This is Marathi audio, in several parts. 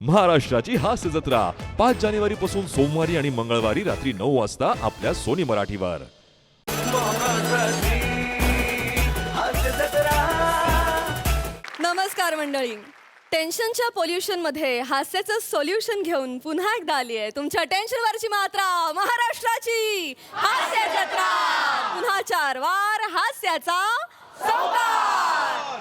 महाराष्ट्राची हास्य जत्रा 5 जानेवारी पासून सोमवारी आणि मंगळवारी रात्री 9 वाजता आपल्या सोनी मराठीवर. नमस्कार मंडळी. टेन्शनच्या पोल्युशनमध्ये हास्याचं सोल्युशन घेऊन पुन्हा एकदा आली आहे तुमच्या टेन्शनवरची मात्रा, महाराष्ट्राची हास्य जत्रा. पुन्हा 4 वार हास्याचा संकार.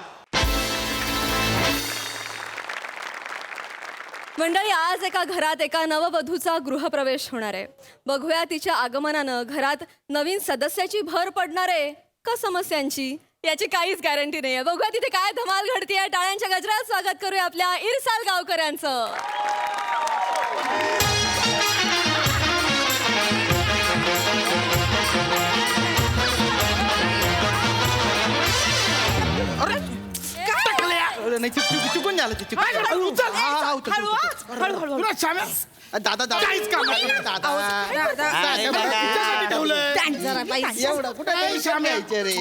मंडळी, आज एका घरात एका नववधूचा गृहप्रवेश होणार आहे. बघूया तिच्या आगमनानं घरात नवीन सदस्याची भर पडणार आहे का समस्यांची, याची काहीच गॅरंटी नाहीये. बघूया तिथे काय धमाल घडतीये. टाळ्यांच्या गजरात स्वागत करूया आपल्या इरसाल गावकरांचं. नाही चुकून झालं ते दादा दादा काहीच काम एवढं कुठं श्याम यायचे रे.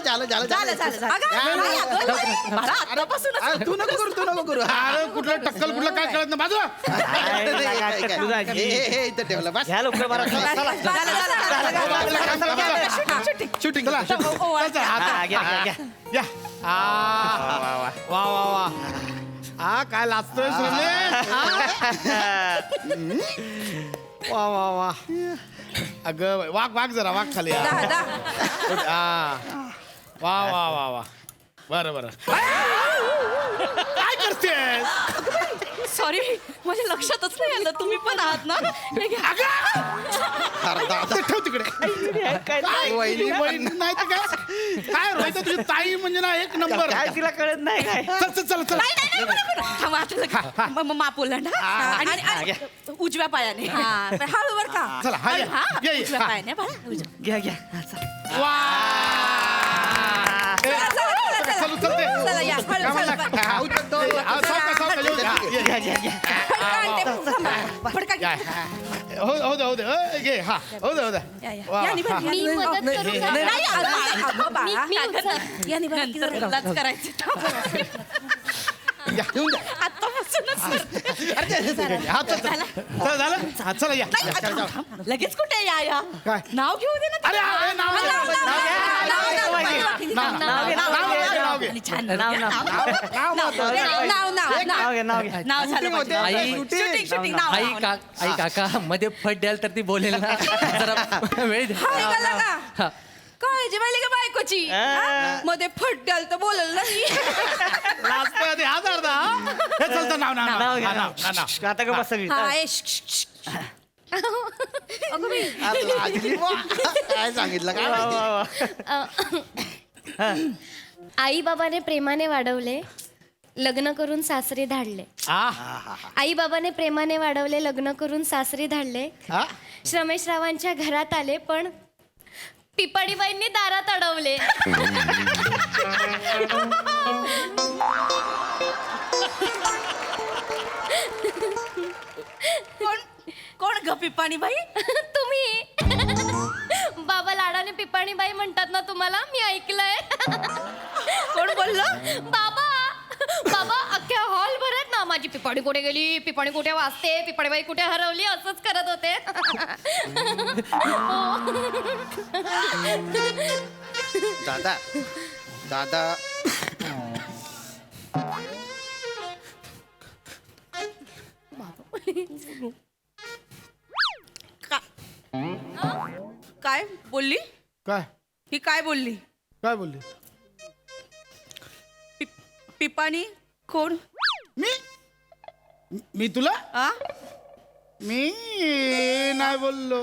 झालं झालं तू नको करू तू नको करू. अरे कुठलं टक्कल कुठलं काय कळत नाही बाजूला. हे इथं ठेवलं बस. शूटिंग या वा वा वा हा काय लाजतोय वा वा वा. अगं वाघ वाघ जरा वाघ खाली. वा वा वा वा. बरं बरं काय करतेस. सॉरी, माझ्या लक्षातच नाही आलं तुम्ही पण आहात ना. ठेव तिकडे. काय वहिनी बहीण नाही तर काय काय रोहित तुझी ताई म्हणजे ना एक नंबर. काय तिला कळत नाही काय. चल चल चल माप ओलांडा आणि उजव्या पायाने हळूवर का. चला हा या. ये, उजव्या हा. पायाने घ्या घ्या. वा चलू चलते. चला या, हळू, हळू. हो दे हो दे घे. हा हो दे हो दे. मी मदत करू का? करायचं घेऊन जा. हा चल चल झालं. हा चला या. लगेच कुठे या काय नाव घेऊ दे ना. अरे नाव आई काका मध्ये फट द्याल तर ती बोलेल ना. जरा वेळ द्या. काळजी वाली का बायकोची. मध्ये फट द्याल तर बोलल नाही. चलतं नाव नाव नाव. आता का बस सगळी काय सांगितलं काय. आई बाबाने प्रेमाने वाढवले, लग्न करून सासरी धाडले. आई बाबाने प्रेमाने वाढवले, लग्न करून सासरी धाडले. श्रमेशरावांच्या घरात आले पण पिपाडीबाईंनी दारात अडवले. कोण ग पिपाणीबाई. तुम्ही बाबा लाडाने पिपाणीबाई म्हणतात ना तुम्हाला, मी ऐकलंय. कोण बोललं. बाबा बाबा अख्ख्या हॉल भरत ना माझी पिपाणी कुठे गेली, पिपाणी कुठे वाजते, पिपाणीबाई कुठे हरवली असंच करत होते. दादा दादा काय बोलली काय ही, काय बोलली. काय बोलली. पिपाणी कोण. मी तुला आ मी नाही बोललो.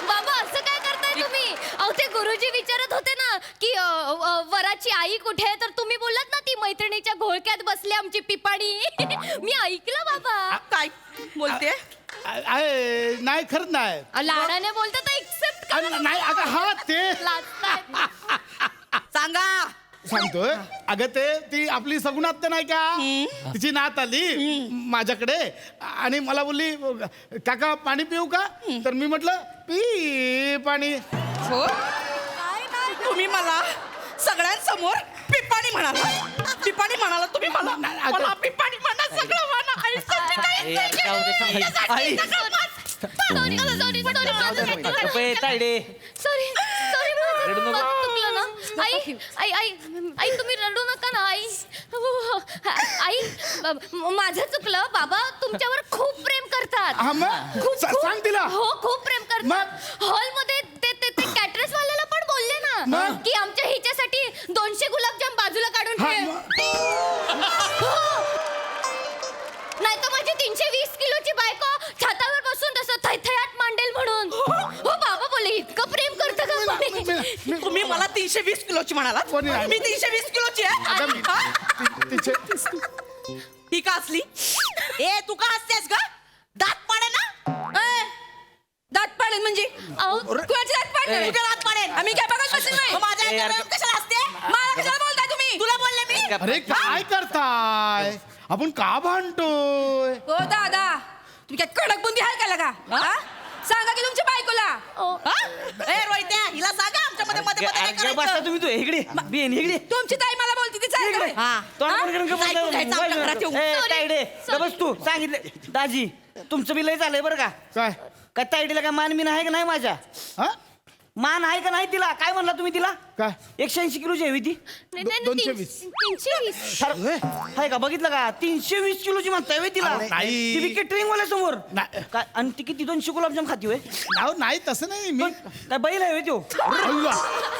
बाबा असं काय करताय तुम्ही. अहो ते गुरुजी विचारत होते ना की वराची आई कुठे आहे, तर तुम्ही बोललात ना ती मैत्रिणीच्या घोळक्यात बसली आमची पिपाणी. मी ऐकलं बाबा. काय बोलते. नाही खरंच नाही. लाडाने बोलतात तर एक्सेप्ट नाही अगं हा ते सांगा. सांगतोय. अगं ते ती आपली सगुणात्या नाही का, तिची नात आली माझ्याकडे आणि मला बोलली काका पाणी पिऊ का. तर मी म्हटलं पी पाणी. हो काय नाही तुम्ही मला सगळ्यांसमोर पिपाणी पिपाणी म्हणाला तुम्ही मला मला पिपाणी म्हणा सगळं म्हणा आई सच्ची काय आई तायडे सॉरी चुकलं ना आई आई आई आई तुम्ही रडू नका ना आई आई माझं चुकलं बाबा तुमच्यावर खूप प्रेम करतात हा, मग? खूप सांग तिला. हो खूप प्रेम करतात मग? हॉलमध्ये ते कॅटरस वाल्याला पण बोलले ना मग? की आमच्या हिच्यासाठी 200 गुलाबजाम बाजूला काढून हा, ठेव नाही तर माझी 320 किलोची बायको छतावर बसून तसं थैथयात मांडेल म्हणून हो बाबा बोले इतकं प्रेम करतं का कोणी? तुम्ही मला 320 किलोची म्हणाला कोणी नाही. मी 320 किलोची आहे हा? ही का असली ए तू का हसतेस ग दात पाडे ना दात पाडेल म्हणजे कुणाची दात पाडेल तुझ्या दात पाडेल आम्ही काय बघत बसलो नाही माझ्या घरात कशाला असते मला कशाला बोलताय तुम्ही तुला बोलले मी अरे काय करताय आपण का भांडतोय हो दादा तुम्ही काय कडक बुंदी आहे का लगा हा? सांगा की तुमच्या बायकोला हा? ए रोहित्या हिला सांगा आमच्या मध्ये मध्ये मध्ये काय करायचं? तुम्ही तू इकडे बेन इकडे तुमची ताई मला बोलती ती चाल इकडे. तायडे बस तू सांगितले दाजी तुमचं बी लय झालंय बरं का काय काय तायडीला काय मान बिन आहे का नाही माझ्या हा मान आहे का नाही तिला काय म्हणला तुम्ही तिला काय 180 किलोची हवी ती 320 आहे का बघितलं का 320 किलोची म्हणताय होय तिला नाही. ती केटरिंग वाल्या समोर नाही. काय आणि ती किती 200 गुलाबजाम खाती होय नाव नाही तसं नाही मी काय बैल आहे होय त्यो अय्या.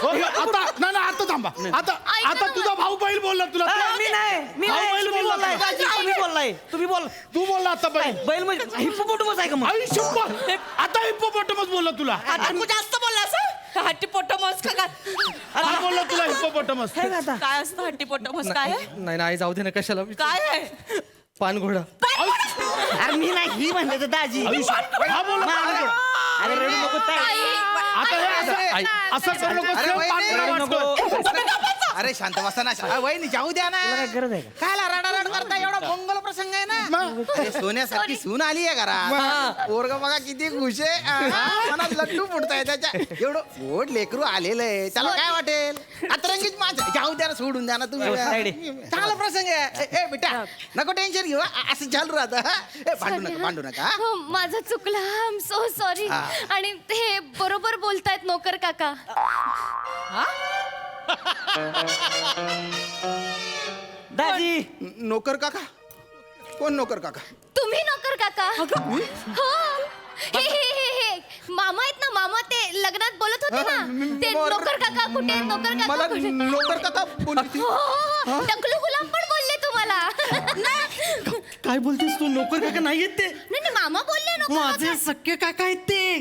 हो, आता नाही नाही, आता थांबा आता तुझा भाऊ बैल बोलला तुला मी नाही भाऊ बैल तुम्ही बोलला बोललाय तुला. दाजी, तुम्ही बोललाय तुम्ही बोल तू बोलला आता बैल बैल म्हणजे हिप्पोपोटमस आहे का मग आई शप्पथ. आता हिप्पोपोटामस बोलला तुला आता तू जास्त बोलला असं हट्टी पोटमस का काय बोलला तुला हिप्पोपोटामस आहे का आता काय असतं हट्टी पोटमस काय आहे? नाही नाही जाऊ दे ना कशाला काय आहे पानघोडा अरे मी नाही ही म्हणले तर दाजी हा बोलला पानघोडा. अरे रडू नको ताई. आता हे असं करू नको अरे सेम वहिनी, पांढरा रडू वाटतं. नको अरे शांत बसा ना वहिनी जाऊ द्या ना तुला काय गरज आहे का काय रडारड करता एवढा मंगल प्रसंग आहे ना अरे सोन्यासारखी सून आली आहे घरात पोरग बघा किती खुश आहे मनात लड्डू फुटताय त्याच्या एवढं गोड लेकरू आलेलं आहे त्याला काय वाटेल अतरंगीच माझं जाऊ द्या ना, सोडून द्या ना तुम्ही साईडे. चांगला प्रसंग आहे ए बेटा नको टेन्शन घेऊ असं चालू राहतं भांडू नका हा? हो माझं चुकलं आय एम सो सॉरी आणि हे बरोबर बोलतायत नोकर काका दाजी नोकर काका कोण नोकर काका तुम्ही नोकर काका हो हे मामा आहेत ना मामा ते लग्नात बोलत होते ना ते नोकर काका कुठे आहेत? नोकर काका मला कुठे आहेत? नोकर काका बोलली हो, हो, हो. टकलू गुलाम पण बोलले तुम्हाला काय बोलतेस तू नोकर काका नाही येत ते नाही नाही, मामा बोलले नोकर माझे काका. सख्खे काका आहेत ते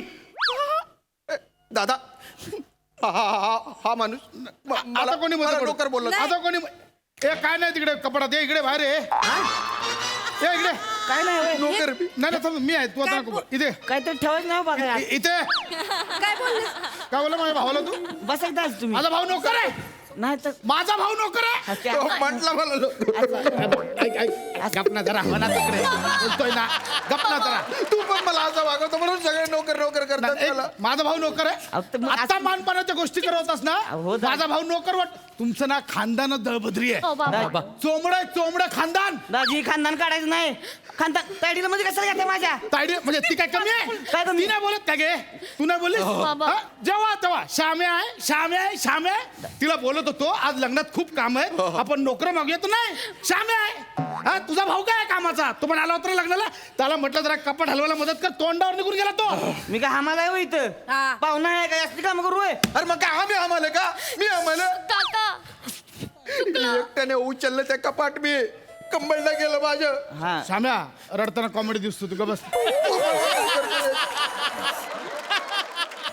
दादा हा माणूस आता कोणी मध्ये पडू? नोकर बोलला आता कोणी ए काय नाही तिकडे कपडात ये इकडे बाहेर ये इकडे काय नाही होय. नोकर नाही नाही थांब, मी आहे तू आता नको. इथे काहीतरी ठेवायचं नाही हो बघा इथे काय बोलले काय बोला माझ्या भावाला तू बस एक दाजी तुम्ही माझा भाऊ नोकर आहे नाही तर माझा भाऊ नोकर आहे म्हटलं मला ऐक ऐक गपना जरा म्हणा तिकडे बोलतोय ना गपना जरा तू पण मला असं वागवतो म्हणून सगळे नोकर नोकर करतात एक, मला माझा भाऊ नोकर आहे अहो, तर मग आता मानपानाच्या गोष्टी करवतास ना हो, दा- माझा भाऊ नोकर वाट तुमचं ना खानदान दळभद्री आहे हो बाबा चोमडं खानदान दाजी खानदान काढायचं नाही खानदान तायडीला मध्ये कशाला घेते माझ्या तायडी म्हणजे ती काय कमी आहे काय कमी? ती नाही बोलत का गे तू नाही बोललीस बाबा. हा? जेव्हा तेव्हा श्यामे तिला बोलत होतो आज लग्नात खूप काम आहे आपण नोकर मागूया तर नाही श्यामे आहे हा तुझा भाऊ काय आहे कामाचा तो पण आला होता ना लग्नाला त्याला म्हटलं जरा कपाट हलवायला मदत कर तोंडावर निघून गेला तो मी काय आम्हाला आहे हो इथं हा. पाहुणा आहे काय असली काम करू होय? अरे मग काय आम्ही आम्हाला का मी आम्हाला काका एकट्याने उचललं त्या कपाट मी कंबळला गेलं माझं हा श्याम्या रडताना कॉमेडी दिसतो तू का बस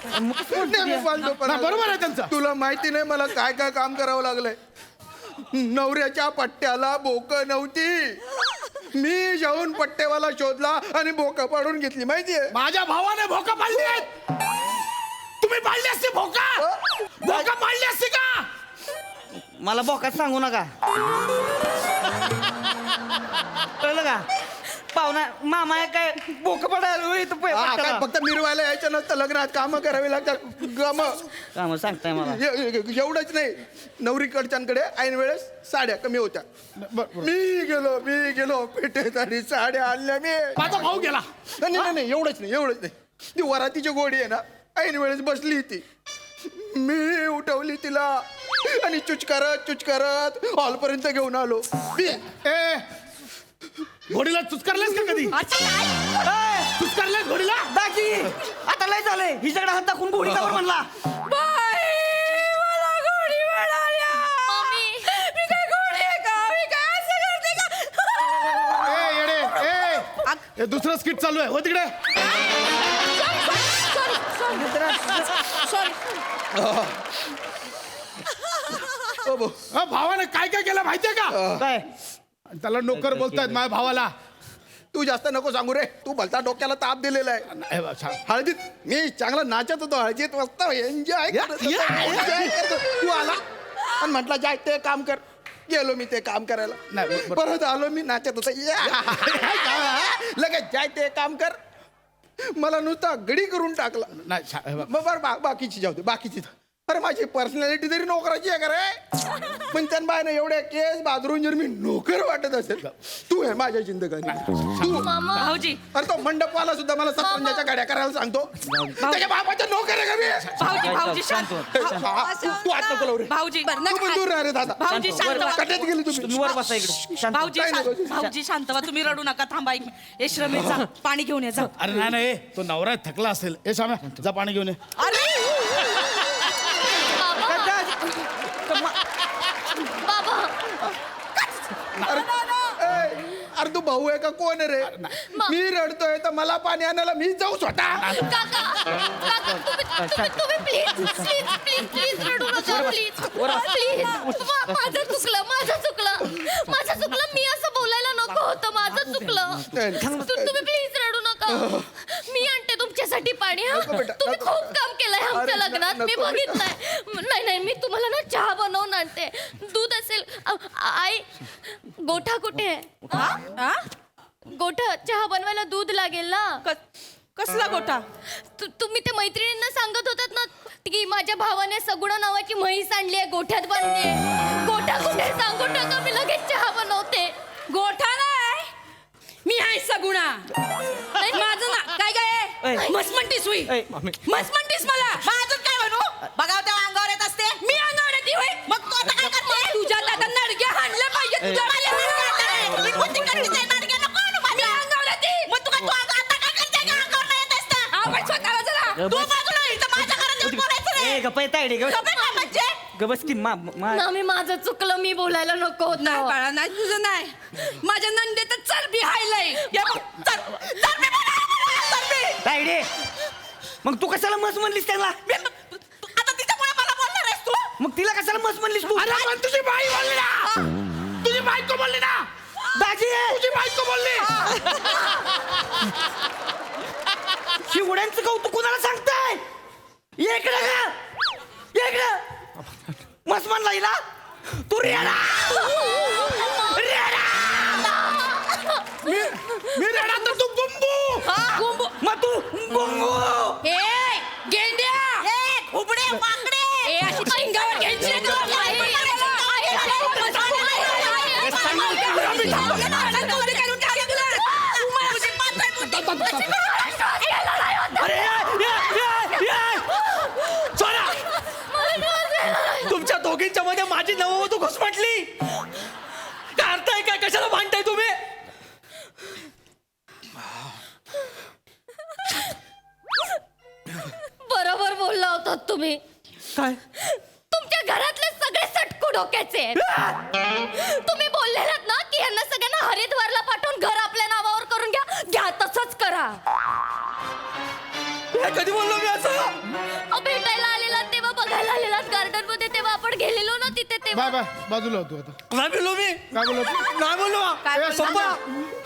नेहमी बांधतो पण. ना, बरोबर आहे त्यांचं तुला माहिती नाही मला काय काय काम करावं लागलंय नवऱ्याच्या पट्ट्याला बोक नव्हती मी जाऊन पट्टेवाला शोधला आणि बोक पाडून घेतली माहितीये माझ्या भावाने भोका पाडली आहेत तुम्ही पाडली असती भोका पाडली असती का मला बोकात सांगू नका कळलं का पाहुणा मामा काय बोक पडायला काय फक्त मिरवायला यायचं नसतं लग्नात कामं करावी लागतात काम सांगताय मला एवढंच नाही नवरीकडच्यांकडे ऐन वेळेस साड्या कमी होत्या मी गेलो पेठेत आणि साड्या आणल्या मी माझा भाऊ गेला. नाही एवढंच नाही ती वरातीची गोडी आहे ना ऐन वेळेस बसली ती मी उठवली तिला आणि चुचकारत हॉलपर्यंत घेऊन आलो ए घोडीला चुचकारलेस का कधी? चुचकारलेस घोडीला? दाजी आता लय झालंय हिच्याकडे हात दाखवून गोडी कावर म्हणला ए येडे ए दुसरं स्किट चालू आहे हो तिकडे. भावाने काय काय केलं माहितीये का? काय त्याला नोकर बोलतायत माझ्या भावाला. तू जास्त नको सांगू रे तू भलता डोक्याला ताप दिलेला आहे हळदीत मी चांगला नाचत होतो हळदीत मस्त एन्जॉय तू आला आणि म्हटलं जाय ते काम कर गेलो मी ते काम करायला नाही, परत आलो मी नाचत होतो लगेच जाय ते काम कर मला नुसता गडी करून टाकला नाही मग बरं बाकीची जाऊ दे बाकीची अरे माझी पर्सनॅलिटी तरी नोकराची आहे का रे पण त्यांना बाय ना एवढ्या केस बाजरून जर मी नोकर वाटत असेल तू आहे माझ्या जिंदगानी तू भाऊजी अरे तो मंडपवाला सुद्धा मला सतरंजाच्या गाड्या करायला सांगतो त्याच्या बापाच्या नोकर आहे का मी भाऊजी शांत तू आत नको लावू रे भाऊजी तू पण दूर राह रे दादा भाऊजी शांत व्हा. कट्यात गेली तुम्ही तुम्ही वर बसा इकडे शांत भाऊजी काय शांत- नको. भाऊजी शांत व्हा तुम्ही रडू नका थांबा एक हे श्रमे जा पाणी घेऊन ये जा अरे नाही नाही तो नवरा थकला असेल. ए शाम्या जा पाणी घेऊन ये. अरे तू भाऊ आहे का कोण आहे रे मी रडतोय तर मला पाणी आणायला मी जाऊ स्वतः तुम्ही प्लीज रडू नका प्लीज माझं चुकलं मी असं बोलायला नको होतं माझं चुकलं तुम्ही प्लीज रडू नका मी आणते तुमच्यासाठी पाणी हा बेटा, तुम्ही नको. खूप काम केलंय आमच्या अरे, लग्नात मी नको. बघितलंय नाही मी तुम्हाला ना चहा बनवून आणते दूध असेल आई गोठा कुठे आहे गोठा चहा बनवायला दूध लागेल ना कसला गोठा तुम्ही ते मैत्रिणींना सांगत होतात ना की माझ्या भावाने सगुणा नावाची म्हैस आणली आहे गोठ्यात बांधली गोठा कुठे सांगू टाका मी लगेच चहा बनवते गोठा नाही मी आहे सगुणा माझं ना काय काय मस्त म्हणतीस हुई मस्त म्हणतीस मला माझं काय म्हणू बघाव तेव्हा अंगावर येत असते मी अंगावर येते होय मग तू आता काय करते तुझ्या आता नडक्या हाणल्या पाहिजे तुझ्या मी कोणती करते नडक्या नको आणू माझ्या अंगावर येते मग तू आता काय करते का अंगावर नाही येत असतं आवड स्वतःला जरा तू बाजूला इथं माझ्या घरात येऊन बोलायचं रे गप्पा तायडे गप्पे काय म्हणजे गबस की ना मी माझं चुकलं मी बोलायला नको नाही होतं बाळा नाही तुझं नाही माझ्या नंदेचं चरबी हायलंय चरबी तायडे मग तू कशाला मस म्हणलीस त्याला आता तिच्यामुळे मला बोलणार आहेस तू मग तिला कशाला मस म्हणलीस तू अरे पण तुझी बाई बोलली ना तुझी बायको बोलली ना दाजी तुझी बायको बोलली शिवड्यांचं कौतुक कुणाला सांगताय इकडे का इकडे मस म्हणला हिला तू रेडा मी रेडा तर तू गुंबू मग तू गुंगू ए गेंड्या उबडे माकडे ए अशी शिंगावर घ्यायची तुमच्या दोघींच्या मध्ये माझी नववधू घुसमटली काढताय काय कशाला भांडताय तुम्ही बरोबर बोलला होतात तुम्ही काय तुमच्या घरातले सगळे सटकू डोक्याचे आहेत. तुम्ही बोललेलात ना की यांना सगळ्यांना हरिद्वारला पाठवून घर आपल्या नावावर करून घ्या तसंच करा कधी बोललो मी असं भेटायला आलेला तेव्हा बघायला आलेला गार्डन मध्ये तेव्हा आपण गेलेलो ना तिथे तेव्हा बाय बाजूला होतो आता नाही बोललो मी काय बोलत नाही बोललो ए, पप्पा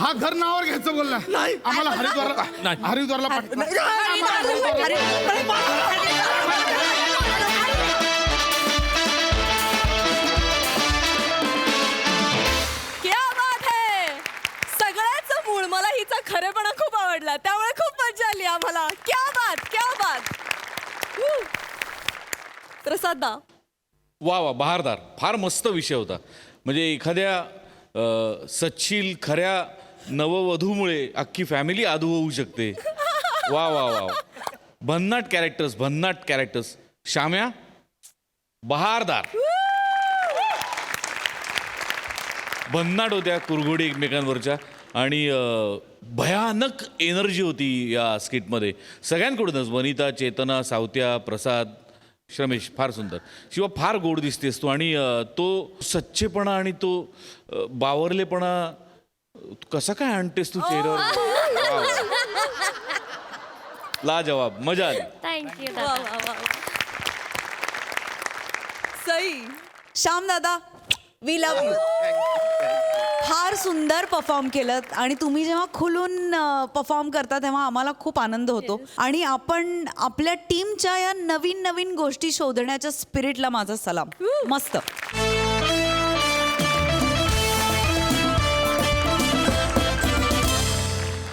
हा घर नावावर घ्यायचं बोलला नाही. आम्हाला हरिद्वारला क्या बात है सगळ्याच मूळ मला ही आला त्यामुळे खूप मजा आली आम्हाला. क्या बात क्या बात. प्रसाद दा. वा वा बहारदार, फार मस्त विषय होता. म्हणजे एखाद्या सच्शील खऱ्या नववधूमुळे अख्खी फॅमिली आधू होऊ शकते. वा वा वा वा. भन्नाट कॅरेक्टर्स. श्याम्या बहारदार. भन्नाट होत्या कुरघोडी एकमेकांवरच्या आणि भयानक एनर्जी होती या स्किटमध्ये सगळ्यांकडूनच. वनिता, चेतना, सावत्या, प्रसाद, श्रमेश. फार सुंदर. शिवा फार गोड दिसतेस तू आणि तो सच्चेपणा आणि तो बावरलेपणा कसा काय आणतेस तू चेहऱ्यावर. वा, वा. लाजवाब. मजा आली. थँक्यू वा वा वा. सई. श्याम दादा, वी लव्ह यू. फार सुंदर परफॉर्म केलं आणि तुम्ही जेव्हा खुलून परफॉर्म करता तेव्हा आम्हाला खूप आनंद होतो. आणि आपण आपल्या टीमच्या या नवीन नवीन गोष्टी शोधण्याच्या स्पिरिटला माझा सलाम. मस्त.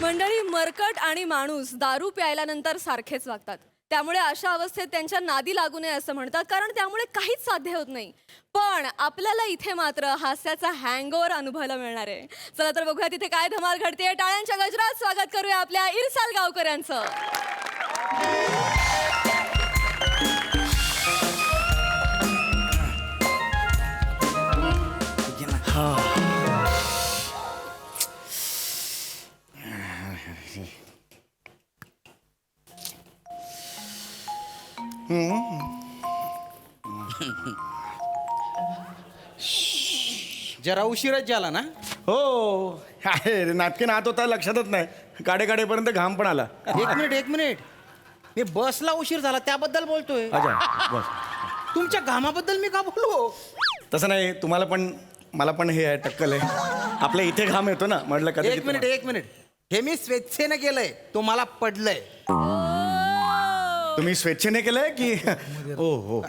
मंडळी, मरकट आणि माणूस दारू प्यायल्यानंतर सारखेच वागतात. त्यामुळे अशा अवस्थेत त्यांच्या नादी लागू नये असं म्हणतात, कारण त्यामुळे काहीच साध्य होत नाही. पण आपल्याला इथे मात्र हास्याचा हँगओव्हर अनुभवायला मिळणार आहे. चला तर बघूया तिथे काय धमाल घडते. टाळ्यांच्या गजरात स्वागत करूया आपल्या इरसाल गावकऱ्यांचं. जरा उशीरच झाला ना. हो आहे नाटके नात होता लक्षातच नाही. काडेपर्यंत घाम पण आला. एक मिनिट मी बसला उशीर झाला त्याबद्दल बोलतोय. अच्छा बस. तुमच्या घामाबद्दल मी का बोलू. तसं नाही, तुम्हाला पण मला पण हे आहे, टक्कल आहे. आपल्या इथे घाम येतो ना, म्हटलं कधी. एक मिनिट हे मी स्वेच्छेनं केलंय, तुम्हाला पडलंय. तुम्ही स्वेच्छेने केलंय की ओ हो.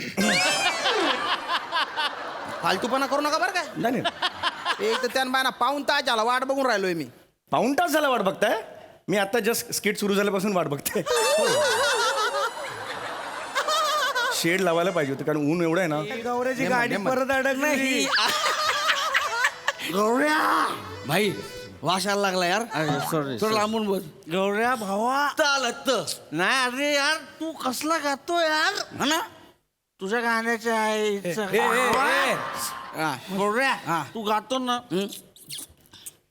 फालतूपणा करू नका बरं का. नाही एक तर त्यांना पाऊण तास झाला वाट बघून राहिलोय मी. पाऊण तास झाला वाट बघताय. मी आता जस्ट स्किट सुरू झाल्यापासून वाट बघते. शेड लावायला पाहिजे होतं कारण ऊन एवढं आहे ना. गौऱ्याची गाडी परत अडक नाही. गौऱ्या भाई वाशाला लागला यार. सॉरी लांबून बोल. गौऱ्या भावा चालत नाही. अरे यार तू कसला गातो यार. हा ना. तुझ्या गाण्याच्या आईचं. गौऱ्या तू गातो ना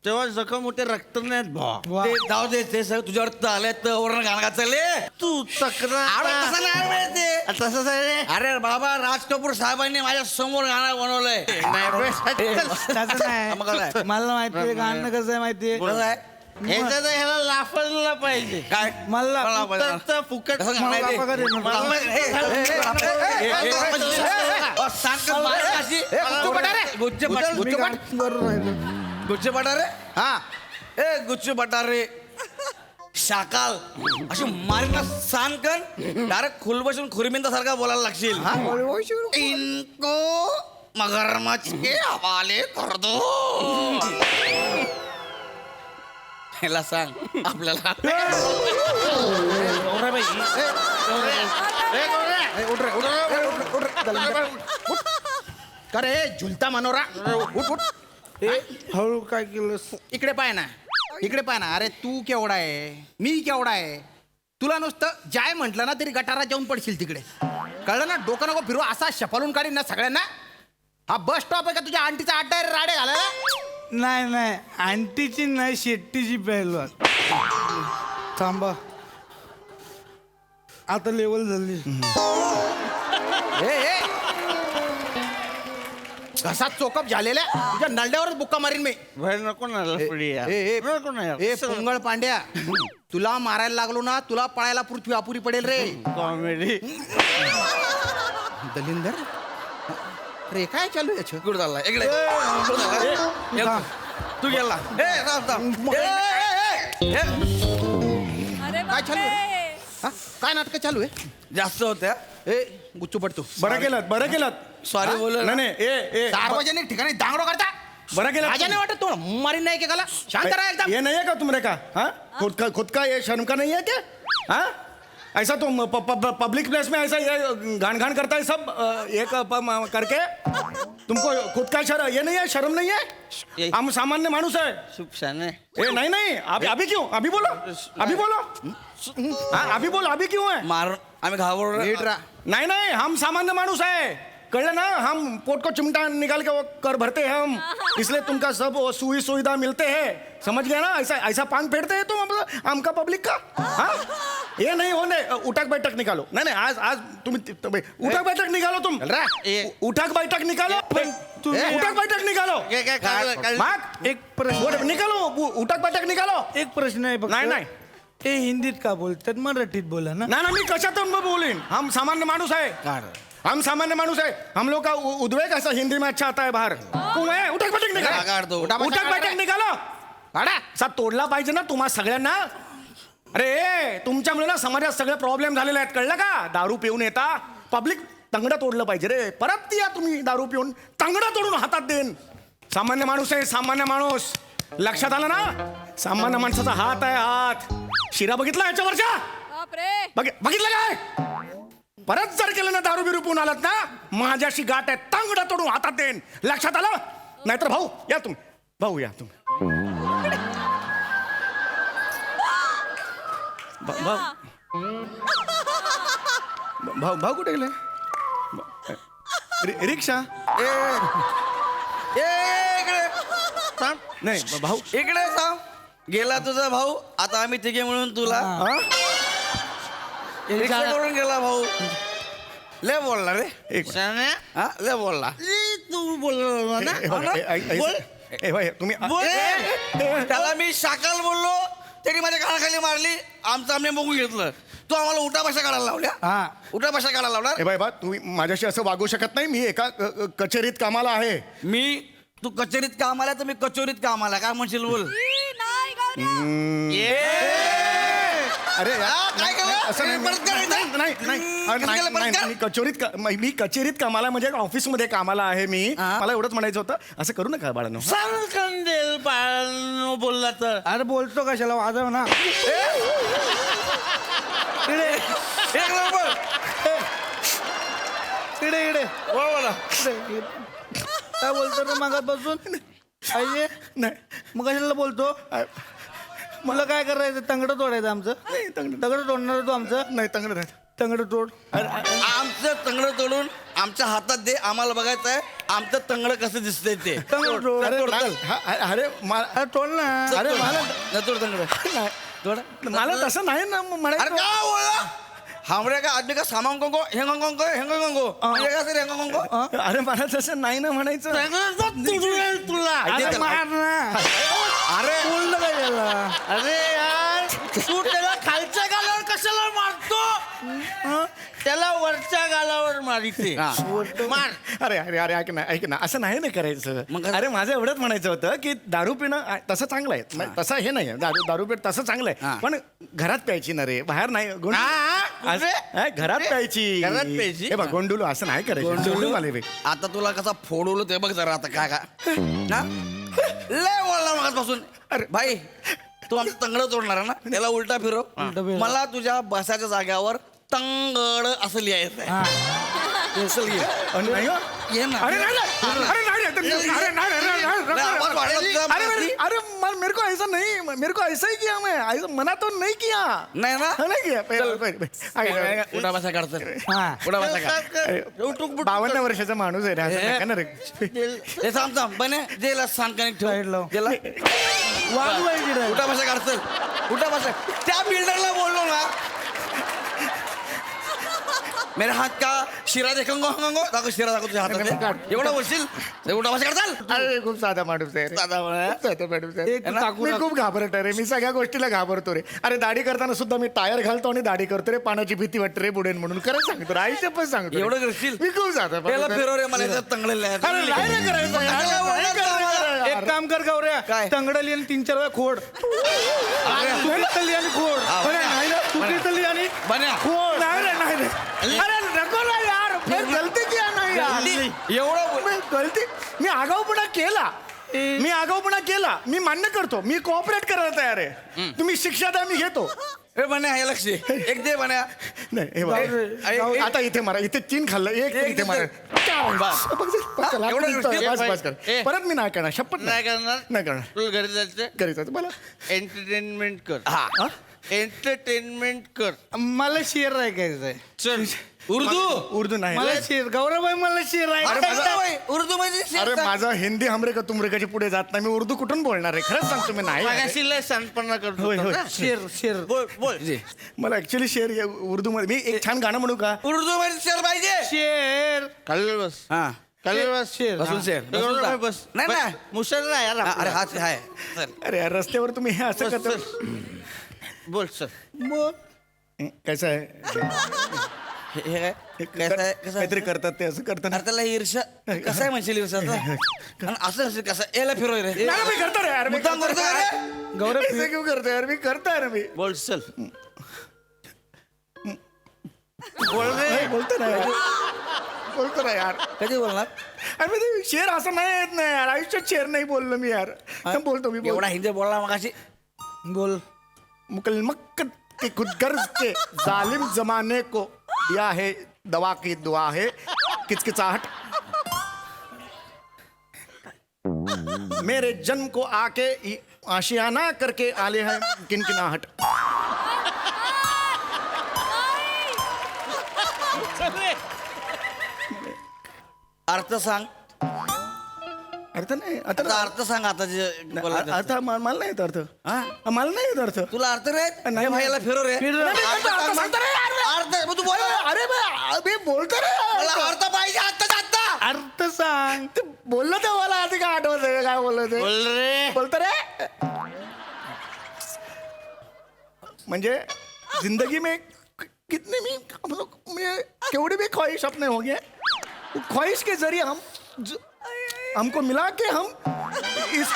तेव्हा जखम होते, रक्त नाहीत भावा. ते जाऊ दे, ते सगळं तुझ्यावर आलंय तर वरण गाणं चालले. तू तक्रार तसं नाही मिळते. तसंच आहे रे. अरे बाबा, राज कपूर साहेबांनी माझ्या समोर गाणं बनवलंय. तसं नाही. मग काय? मला माहितीये गाणं कसं आहे माहितीये. कसं आहे? ह्याचं तर ह्याला लाफायला पाहिजे. काय? मला मला फुकटचं फुकट कसं मला गाणं आहे? पगार येणार. मला माहिती- हे, हे, हे, हे, हे, हे, सांग का मार कशी? गुच्छ बटारे. हा ए गुच्छ बटारे शाकाल अशी मारीना सांग कर. डायरेक्ट खुल बसून खुरमिंदा सारखा बोलायला लागशील. इनको मगरमच्छ के हवाले कर दो. ह्याला सांग आपल्याला. का रे झुलता मनोरा. उठ उठ. हळू काय केलं. इकडे पाय ना. अरे तू केवढा आहे, मी केवढा आहे. तुला नुसतं जाय म्हटलं ना तरी गटारात जाऊन पडशील तिकडे. कळलं ना. डोकं नको फिरू. असा शपालून काढीन ना सगळ्यांना. हा बस स्टॉप आहे का तुझ्या आंटीचा अड्डा राडे झाला. नाही आंटीची नाही शेट्टीची पहिलवान. थांबा आता लेवल झाली. घसा चोकप झालेल्या तुझ्या नरड्यावरच बुक्का मारीन मी. बाहेर नको ना लफडी यार. नको ना यार. ए पोंगळ पांड्या, तुला मारायला लागलो ना तुला पळायला पृथ्वी अपुरी पडेल रे. कॉमेडी. दलिंदर रे काय चालू आहे. कुठं चालला इकडे. तू गेला. अरे काय चालू बापरे. आहे? हा? काय नाटक चालू आहे. जास्त होत्या. ए गुच्चू पडतो. बरं केलं. सॉरी बोल. नाही ए ए सार्वजनिक ठिकाणी दांगडो करता. बरं केलं राजा नाही वाटत तो मारीन नाही की कला शांत राहा एकदम ये नहीं है क्या तुमरे का हाँ खुद का ये शर्म का नहीं है क्या हाँ ऐसा तुम पब्लिक प्लेस में ऐसा ये घान घान करता है सब एक करके तुमको खुद का शर्म ये नहीं है शर्म नहीं है हम सामान्य मानुस है शुभशाने ए नहीं नहीं अभी क्यों अभी बोलो हाँ अभी बोलो अभी क्यों है मार आम्ही घाबरलो नीट राहा नहीं नहीं हम सामान्य मानुस है कळलं ना हम पोट को चिमटा निकाल के वो कर भरते हैं हम इसलिए तुमका सब वो सुई सुविधा मिलते हैं समझ गया ना ऐसा ऐसा पान फेरते हैं तुम हमका पब्लिक का हाँ ये नहीं होने उठक बैठक निकालो नहीं नहीं आज आज तुम उठक बैठक निकालो तुम उठक बैठक निकालो उठक बैठक निकालो माग एक प्रश्न निकालो उठक बैठक निकालो एक प्रश्न आहे फक्त. नाही नाही ते हिंदीत का बोलतात मराठीत बोला ना ना मी कशातून बोलीन हम सामान्य माणूस है हम सामान्य माणूस है हम लोग का उद्वेग ऐसा हिंदी में अच्छा आता है बाहर तुम है उठक बैठक निकालो काढतो उठक बैठक निकालो काढा सा तोडला पाहिजे ना तुम्हा सगळ्यांना अरे तुमच्यामुळे ना समाजात सगळे प्रॉब्लेम झालेले आहेत कळलं का दारू पिऊन येता पब्लिक तंगडं तोडलं पाहिजे रे परत या तुम्ही दारू पिऊन तंगडं तोडून हातात देईन सामान्य माणूस आहे सामान्य माणूस लक्षात आलं ना सामान्य माणसाचा हात आहे हात शिरा बघितला याच्यावरच्या बापरे बघितलं काय परत जर केलं ना दारू बिरू पिऊन आलात ना माझ्याशी गाठ आहे तांगडा तोडून हातात देईन लक्षात आलं नाहीतर भाऊ या तुम्ही भाऊ या तुम्ही भाऊ भाऊ कुठे गेले रिक्षा इकडे थांब. नाही भाऊ इकडे थांब. गेला तुझा भाऊ आता आम्ही तिघे म्हणून तुला रिक्षा करून गेला भाऊ लय बोलला रे एक शान्या. हा लय बोलला तू बोलला ना बोल. तुम्ही त्याला मी शाकाल बोललो त्यांनी माझ्या कानाखाली मारली आमचं आम्ही बघून घेतलं तू आम्हाला उठा भाषा काढायला लावल्या उठा भाषा काढायला लावणार बाय बा तुम्ही माझ्याशी असं वागू शकत नाही मी एका कचेरीत कामाला आहे मी तू कचेरीत कामाला तर मी कचोरीत कामाला काय म्हणशील बोल नाही गौऱ्या. अरे काय केलं? असं नाही, परत करायचं? नाही, नाही, नाही, कसं केलं? परत नाही, कर. मी कचेरीत कामाला म्हणजे ऑफिसमध्ये कामाला आहे मी मला एवढंच म्हणायचं होतं असं करू नका बाळांनो कंदेल पाळणं बोलला तर अरे बोलतो कशाला वाजव ना इकडे एक नंबर इकडे इकडे बोल बोला काय बोलतो रे मागापासून पाहिजे नाही मग कशाला बोलतो मला काय करायचं तंगडं तोडायचं आमचं तंगडं तोडणार तू आमचं नाही तंगड तंगडं तोड आमचं तंगड तोडून आमच्या हातात दे आम्हाला बघायचं आहे आमचं तंगड कसं दिसतंय ते तंगडं तोड अरे अरे तोड ना अरे मला तोड तंगड तोड मला तसं नाही ना अरे म्हणायचं काय बोलला हमरे का आदमी का सामान कोंको हेंगो कोंको हेंगो कोंको म्हणजे का सर हेंगो कोंको अरे मला तसं नाही ना म्हणायचं तुला अरे मार ना अरे बोललं काय त्याला अरे यार तू त्याला खालच्या गालावर कशाला मारतो त्याला वरच्या गालावर मारिते मार अरे अरे अरे ऐक ना असं नाही ना करायचं मग काय? अरे माझं एवढंच म्हणायचं होतं की दारू पिणं तसं चांगलं आहे तसं हे नाही दारू पिणं तसं चांगलं हा. आहे पण घरात प्यायची ना रे बाहेर नाही घरात प्यायची घरात प्यायची? हे बघ गोंडुलो असं नाही करायचं सोडून आले रे आता तुला कसा फोडवलं ते बघ जरा आता काय का ना लय बोलला मगाचपासून अरे भाई तू आमचं तंगड तोडणार आहे ना त्याला उलटा फिरव मला तुझ्या बसाच्या जाग्यावर तंगड असं लिहायचं आहे असं लिह. नाही हो. ये ना अरे नाही, नाही. अरे नाही, नाही. अरे नाही, नाही, नाही, नाही. आवाज वाढला तुझा अरे अरे मेरे को ऐसा नहीं मेरे को ऐसा ही किया मैं ऐसा मना तो नहीं किया नाही ना नहीं किया पहिले उठा बसा काढतो हा. उठा बसा काढ 52 वर्षाचा माणूस आहे रे असं नका ना रे हे थांब थांब बने जेला सान कनेक्ट Side लाव. जेला वाजू आहे तिकडे. उठा बसा काढतो उठा बसा त्या बिल्डरला बोललो ना मेरे हात का शिरा देखंगो हंगो दाखव शिरा दाखव तुझ्या हातात एवढं बोलशील एवढा भाषा काढताल अरे खूप साधा माणूस आहे रे दादा साधा माणूस आहे ए, तू टाकू मी नका. खूप घाबरट आहे रे मी सगळ्या गोष्टीला घाबरतो रे अरे दाढी करताना सुद्धा मी टायर घालतो आणि दाढी करतो रे पाण्याची भीती वाटते रे बुडेन म्हणून खरंच सांगतो रे आईच्या पण सांगतो रे. एवढं करशील मी खूप साधा माणूस त्याला आहे. फिरव रे मला याच्यात तंगलेलं आहे. अरे नाही रे करायचं यार. नाही करायचं यार. एक काम कर गौऱ्या काय? तंगड लिहिली 3-4 वेळा खोड चुकीचं लिही आणि खोड बन्या. नाही ना, चुकीचं लिही आणि बन्या. खोड नाही रे नाही रे अरे नको ना यार मैं गलती किया नाही यार एवढं बोल. मैं गलती मी आगाऊपणा केला मी आगाऊपणा केला, मी मान्य करतो, मी कोऑपरेट करायला तयार आहे. तुम्ही शिक्षा द्या, मी घेतो. हे बन्या हे लक्ष एक दे बन्या. नाही हे बघा. आता इथे मारा, इथे 3 खाल्लं, एक तर इथे मारा. चला, एवढं बस, बस कर. ए. परत मी नाही करणार, शपथ नाही करणार नाही करणार. तुला घरी जायचं घरी जायचं मला. एंटरटेनमेंट कर हा? एंटरटेनमेंट कर. मला शेर ऐकायचंय. चल उर्दू नाही. मला शेर गौरवभाई मला शेर ऐकायचं. उर्दू मध्ये अरे माझा हिंदी हमरेका तुमरेकाच्या पुढे जात नाही. मी उर्दू कुठून बोलणार आहे, खरंच सांगतो मी नाही. मागाशी लय सांडपणा करतो होय, होय. ना. शेर शेर बोल बोल मला ऍक्च्युली शेर उर्दू मध्ये. मी एक छान गाणं म्हणू का? उर्दू मध्ये शेर पाहिजे. शेर खाली बस हा खाली बस शेर बसून शेर. बसून जा. बस नाही ना मुशर नाही यार अरे आपला. हाच आहे चल. अरे यार, रस्त्यावर तुम्ही हे असं बस, करता. बोल सर कसं आहे? हे काय कसं आहे कसं काहीतरी करतात ते असं करतात. अरे त्याला ईर्षा कसं आहे म्हणशील ईर्षा असं असेल कसं याला फिरव रे नाही, मी करतो रे यार, मी मुद्दाम करतो करतो रे. गौरव ऐसे क्यों करतो यार, मी करतो रे मी. बोल चल बोल रे बोलतो ना यार, बोलतो ना यार. कधी बोलणार अरे मी ते शेर असं नाही येत नाही यार, आयुष्यात शेर नाही बोललो मी यार. बोलतो मी एवढा हिंदी बोलला मग अशी बोल. मुकलमक्कत के खुद गर्ज के जालिम जमाने को दिया है दवा की दुआ है किचकिचाहट. मेरे जन्म को आके आशियाना करके आले हैं किनकिनाहट. अर्थ सांग अर्थ नाही आता आता अर्थ सांग आता जे बोलायचं. अर्थ मला नाही येत अर्थ. हा? मला नाही येत अर्थ. तुला अर्थ रे नाही. हे भाईला फिरव रे नाही, नाही, अर्थ अर्थ सांग सांगतो रे यार. मग. अर्थ मग तू बोल अरे मी बोलतो रे. मला अर्थ पाहिजे आत्ताच आत्ता अर्थ सांग. ते बोललो ते मला आधी काय आठवत आहे, काय बोललो ते. बोल रे बोलतो रे. म्हणजे जिंदगी में कितने भी हम लोग में केवड़ी भी ख्वाहिश अपने हो गए, ख्वाहिश के जरिए हमको मिला के हम इस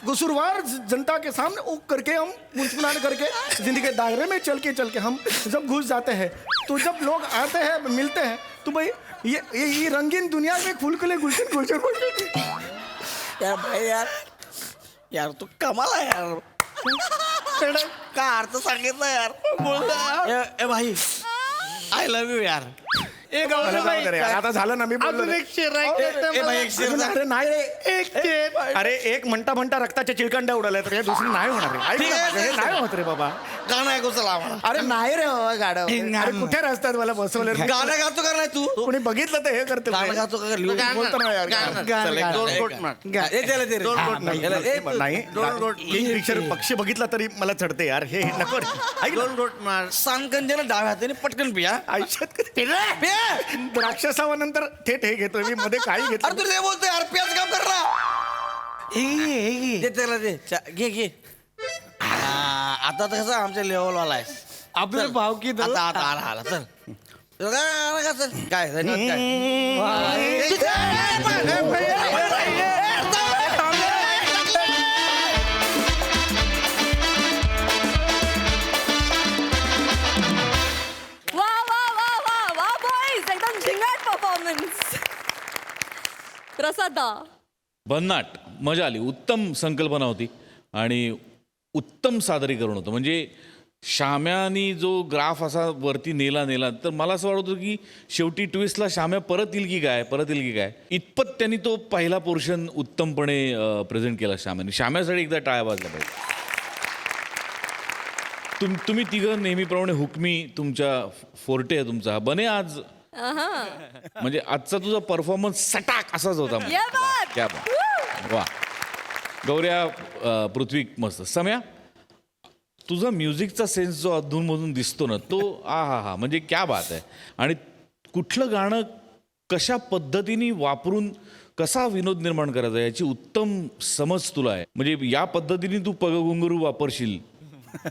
कसूरवार जनता के सामने वो करके हम मुंसफुलान करके जिंदगी के दायरे में चल के हम जब घुस जाते हैं, तो जब लोग आते हैं मिलते हैं, तो भाई ये रंगीन दुनिया में फुलकुले गुलशन गुलशन गुलशन. यार भाई यार तू कमाल आहे यार का अर्थ सांगितलं यार ए भाई आय लव्ह यू यार आता झालं ना, मी बोललो अजून रे. एक शेर ए भाई एक शेर अजून सांग. अरे नाही रे. एक शेर. अरे एक म्हणता रक्ताच्या चिळकंड्या उडाल्या तर हे दुसरं नाही होणार रे. ऐक ठीक ना आहे, माझं, हे ठीक आहे. नाही होत रे बाबा. गाणं ऐकू चला आम्हाला अरे नाही रे बाबा गाडव. अरे कुठे रस्त्यात मला बसवले रे. गाणं गातो का नाही तू कोणी बघितलं तर हे करते. गाणं गातो का लिहून बोलतो ना यार. चल, एक दोन कोट मार. ए, त्याला दे रे. नाही, याला, ए, नाही दोन कोट. पिक्चर पक्षी बघितला तरी मला चढते यार. हे नको रे. ऐक ना. दोन गोट मार सांगकंद्यानं डाव्या हाताने पटकन पिया आयुष्यात कधी पे. राक्षसावानंतर थेट हे घेतोय मी, मध्ये काही अरे घेतलं. तू ते बोलतोय यार पियाच काम कर ना दे त्याला दे घे आता तर कसं आमच्या लेवलवाला आहे आपले भाव की आता आता आला चल काय धन्यवाद वा वा वा वा वा बॉईज, एकदम झिंगाट परफॉर्मन्स. प्रसादा भन्नाट, मजा आली. उत्तम संकल्पना होती आणि उत्तम सादरीकरण होतं. म्हणजे श्याम्यानी जो ग्राफ असा वरती नेला तर मला असं वाटत होतं की शेवटी ट्विस्टला श्याम्या परत येईल की काय इतपत त्यांनी तो पहिला पोर्शन उत्तमपणे प्रेझेंट केला श्याम्याने. श्याम्यासाठी एकदा टाळ्या वाजल्या पाहिजे. तुम्ही तिघं नेहमीप्रमाणे हुकमी तुमच्या फोर्टे आहे तुमचा. बने आज म्हणजे आजचा तुझा परफॉर्मन्स सटाक असाच होता. ये बात. क्या बात. वा. गौऱ्या, पृथ्वी मस्त. सम्या, तुझा म्युझिकचा सेन्स जो अधूनमधून दिसतो ना, तो हा म्हणजे क्या बात आहे. आणि कुठलं गाणं कशा पद्धतीने वापरून कसा विनोद निर्माण करायचा याची उत्तम समज तुला आहे. म्हणजे या पद्धतीने तू पगघुंगरू वापरशील.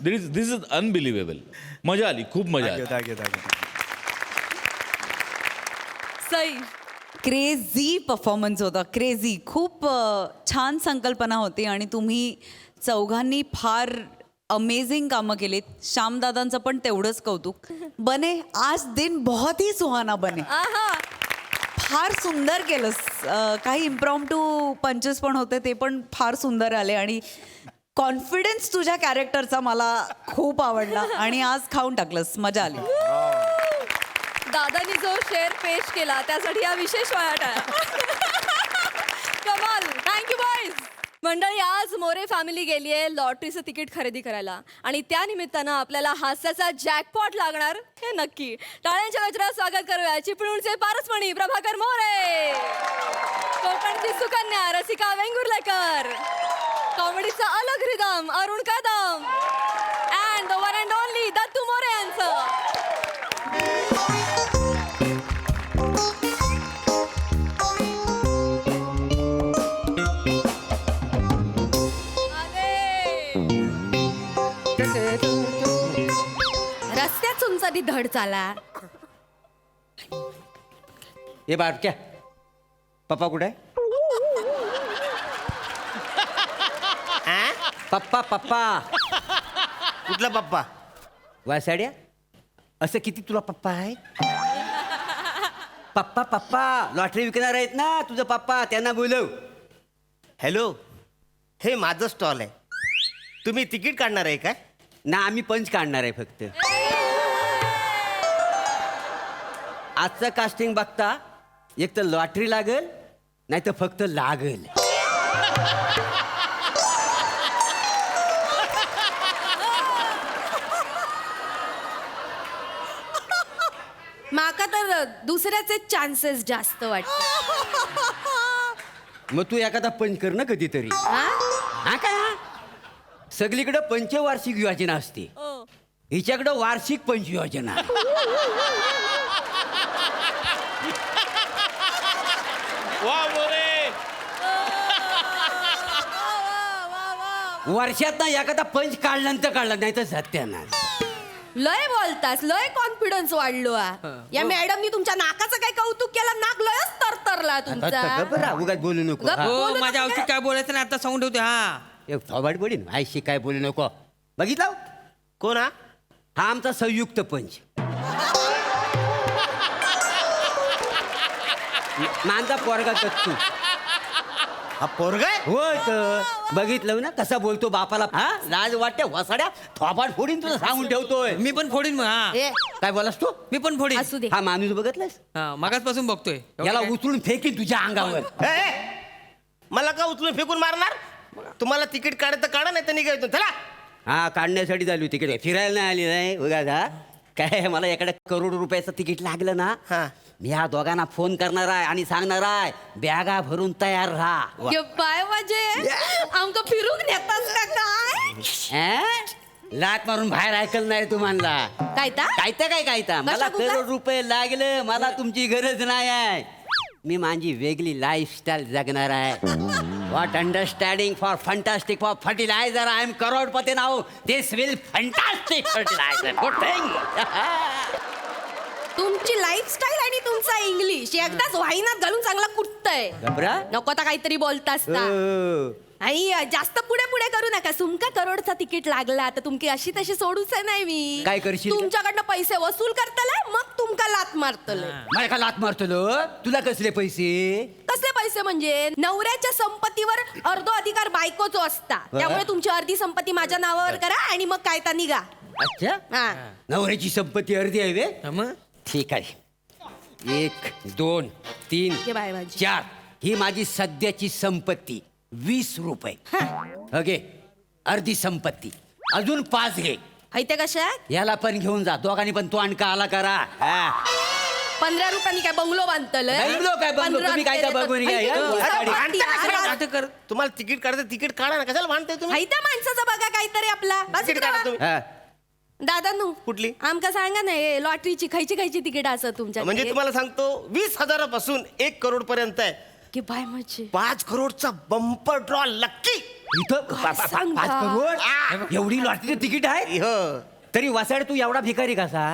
दिस इज अनबिलिव्हेबल. मजा आली, खूप मजा आली. सई. क्रेझी परफॉर्मन्स होता, क्रेझी. खूप छान संकल्पना होती आणि तुम्ही चौघांनी फार अमेझिंग कामं केलीत. श्यामदादांचं पण तेवढंच कौतुक. बने आज दिन बहुत ही सुहाना बने. आहा. फार सुंदर केलंस. काही इम्प्रॉम्प्टू पंचेस पण होते, ते पण फार सुंदर आले आणि कॉन्फिडन्स तुझ्या कॅरेक्टरचा मला खूप आवडला आणि आज खाऊन टाकलंस. मजा आली. दादानी जो शेअर पेश केला त्यासाठी हा विशेष वाट आहे. कमाल. Thank you boys. मंडळी, आज मोरे फॅमिली गेली आहे लॉटरीचं तिकीट खरेदी करायला आणि त्या निमित्तानं आपल्याला हास्याचा जॅकपॉट लागणार हे नक्की. टाळ्यांच्या गजरात स्वागत करूया चिपळूणचे पारसमणी प्रभाकर मोरे, कोकणची सुकन्या रसिका वेंगुर्लेकर, कॉमेडीचा अलग rhythm Arun Kadam and the one and only Dattu More यांचं. रस्त्यात तुमचा धड चाला. ये बाटक्या पप्पा कुठे आहे? पप्पा पप्पा कुठला पप्पा? वासाड्या असं किती तुला पप्पा आहे? पप्पा पप्पा लॉटरी विकणार आहेत ना तुझं पप्पा, त्यांना बोलव. हॅलो, हे माझं स्टॉल आहे. तुम्ही तिकीट काढणार आहे काय? ना आम्ही पंच काढणार आहे फक्त. आजचं कास्टिंग बघता एक तर लॉटरी लागेल नाही तर फक्त लागेल. माका तर दुसऱ्याचे चान्सेस जास्त वाटत. मग तू एखादा पंच कर ना कधीतरी. हा काय हा? सगळीकडे पंचवार्षिक योजना असते, हिच्याकडं वार्षिक पंच योजना. वा मोरे. वर्षात ना एखादा पंच काढल्यानंतर काढला नाही तर सत्यानाश. लय बोलतास, लय कॉन्फिडन्स वाढलो या मॅडमनी. तुमच्या नाकाचं काय कौतुक केलं, नाक लयच तरतरला तुमचा. उगाच बोलू नको. गप्प. हा. बोलू माझ्या नका. औषध काय बोलायचं नाही आता सांगून ठेवते. हा एक थोबाड बोलीन आयशी काय बोलू नको. बघितलं कोण हा? हा आमचा संयुक्त पंच. माझा पोरगा दत्तू. हा पोरगा आहे? होय तर बघितलं ना कसा बोलतो बापाला. हा लाज वाटते वसाड्या थोबाड फोडीन तुला सांगून ठेवतोय. मी पण फोडीन मग. हा ए, काय बोलास तू? मी पण फोडीन. असू दे. हा माणूस बघितलास मगाचपासून बघतोय. याला उचलून फेकीन तुझ्या अंगावर. ए, ए, मला का उचलून फेकून मारणार? तुम्हाला तिकीट काढायचं काढा नाही तर निघायचं. चला. हा काढण्यासाठी झाली तिकडे फिरायला नाही आली नाही उगाच. हा काय मला एकडे करोड रुपयाचं तिकीट लागलं ना, हा. मी ह्या दोघांना फोन करणार आहे आणि सांगणार आहे बॅगा भरून तयार राहा. ये बाय म्हणजे आमचं फिरून नेतास का काय? लात मारून बाहेर ऐकलं नाही तुम्हाला. काय ता? काय मला कशा करोड रुपये लागले, मला तुमची गरज नाही आहे. मी माझी वेगळी लाईफस्टाईल जगणार आहे. What understanding for fantastic for fertilizer. I am करोडपती नाव. This will fantastic fertilizer. Good thing. तुमची लाईफस्टाईल आणि तुमचा इंग्लिश एकदाच वाहिन्यात घालून चांगला कुठतय. घबरा नको आता काहीतरी बोलतास ना. आई जास्त पुढे पुढे करू नका. तुमका करोडचा तिकीट लागला तर तुमकी अशी तशी सोडूच नाही मी. काय करशील? तुमच्याकडनं पैसे वसूल करतले मग तुमका लात मारतले. मला का लात मारतलो? तुला कसले पैसे? कसले पैसे म्हणजे नवऱ्याच्या संपत्तीवर अर्धो अधिकार बायकोचो असता. त्यामुळे तुमची अर्धी संपत्ती माझ्या नावावर करा आणि मग काय ता निघा. अच्छा हा. नवऱ्याची संपत्ती अर्धी आहे वे? मग ठीक आहे. 1 2 3 ये बाय माझी. 4 ही माझी सध्याची संपत्ती 20 रुपये. ओके अर्धी संपत्ती. अजून 5 घे. ते कशात? याला पण घेऊन जा. दोघांनी पण तो आणका आला करा. 15 रुपयानी काय बंगलो बांधतलंय? बंगलो काय बंगलो? तुम्ही काय त्या बघून घ्या, या. आता कर. तुम्हाला तिकीट काढायचं तिकीट काढा ना. कशाला भांडताय तुम्ही? त्या माणसाचा बघा काहीतरी आपला. बस तिकीट काढा इकडं. तुम्ही. हा. दादा नू कुठली? आमका सांगा ना हे लॉटरीची खयची खयची असं तुमच्या म्हणजे तुम्हाला सांगतो 20,000 1 करोड पर्यंत आहे. की बाय माझी 5 करोडचा बंपर ड्रॉ लक्की. इथं काय 5 सांगता? करोड एवढी लॉटरीचं तिकीट आहे? तरी वासाड तू एवढा भिकारी कसा?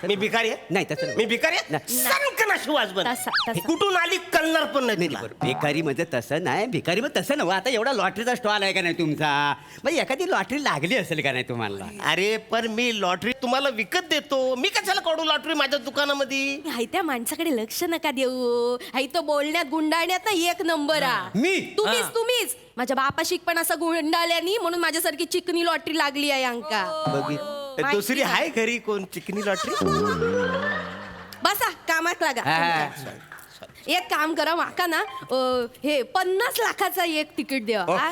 मी भिकारी आहे? नाही तसं मी भिकारी आहे? नाही. संकनाशी सुवास बन तसा. कुठून आली कळणार पण नाही तिला. भिकारी म्हणजे तसं नाही, भिकारी म्हणजे तसं नव्हतं. आता एवढा लॉटरीचा स्टॉल आहे का नाही तुमचा, मग एखादी लॉटरी लागली असेल का नाही तुम्हाला? अरे पण मी लॉटरी तुम्हाला विकत देतो, मी कशाला काढू लॉटरी माझ्या दुकानामध्ये? हाय त्या माणसाकडे लक्ष नका देऊ. हाय तो बोलण्यात गुंडाळण्यात ना एक नंबर मी? तुम्हीच माझ्या बापाशी पण असं गुंडाळल्यानी म्हणून माझ्यासारखी चिकनी लॉटरी लागली आहे अंका. दुसरी आहे घरी कोण चिकनी लॉटरी? बसा कामात लागा. एक काम करा माका ना हे 50 लाखाचा एक तिकीट द्या. हा?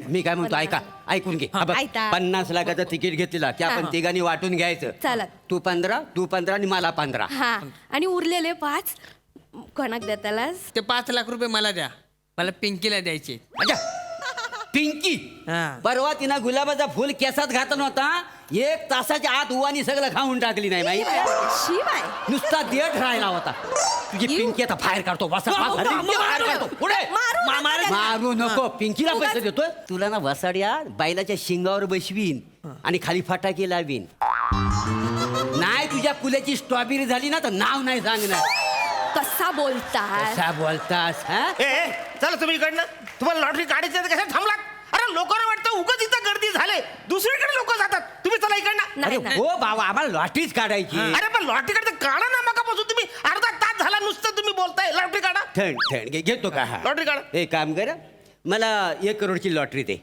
मी काय म्हणतो ऐका, ऐकून घे. हा बघ, ऐका. 50 लाखाचं तिकीट घेतलेला की आपण तिघांनी वाटून घ्यायचं. चालत. तू 15 आणि मला 15. हा आणि उरलेले 5 कोणाक देतालास? ते 5 लाख रुपये मला द्या, मला पिंकीला द्यायचे. अच्छा, पिंकी हा. परवा तिनं गुलाबाचा फुल केसात घातला नव्हता, 1 तासाच्या आत उवानी सगळं खाऊन टाकली नाही माहिती? शिवाय नुसता देठ राहिला होता. तुझी पिंकी आता बाहेर काढतो, वसा बाहेर काढतो. पुढे मारू नको. पिंकीला पैसे देतोय तुला ना, वसाड्या बैलाच्या शिंगावर बसवीन आणि खाली फटाके लावीन. नाही तुझ्या कुल्याची स्ट्रॉबेरी झाली ना तर नाव नाही सांगणार. कसा बोलतास? कसा बोलतास? हा? चला तुम्ही इकडनं. तुम्हाला लॉटरी काढायची आहे तर कशा थांबलात? अरे लोकांना वाटतं उगाच इथं गर्दी झाले, दुसरीकडे लोक जातात, तुम्ही चला इकडनं. अरे हो बाबा, आम्हाला लॉटरीच काढायची. अरे पण लॉटरी काढता काढा ना, मगापासून तुम्ही अर्धा तास झाला नुसतं तुम्ही बोलताय लॉटरी काढा. थंड घेतो का? हा लॉटरी काढा. एक काम कर, मला 1 करोडची लॉटरी दे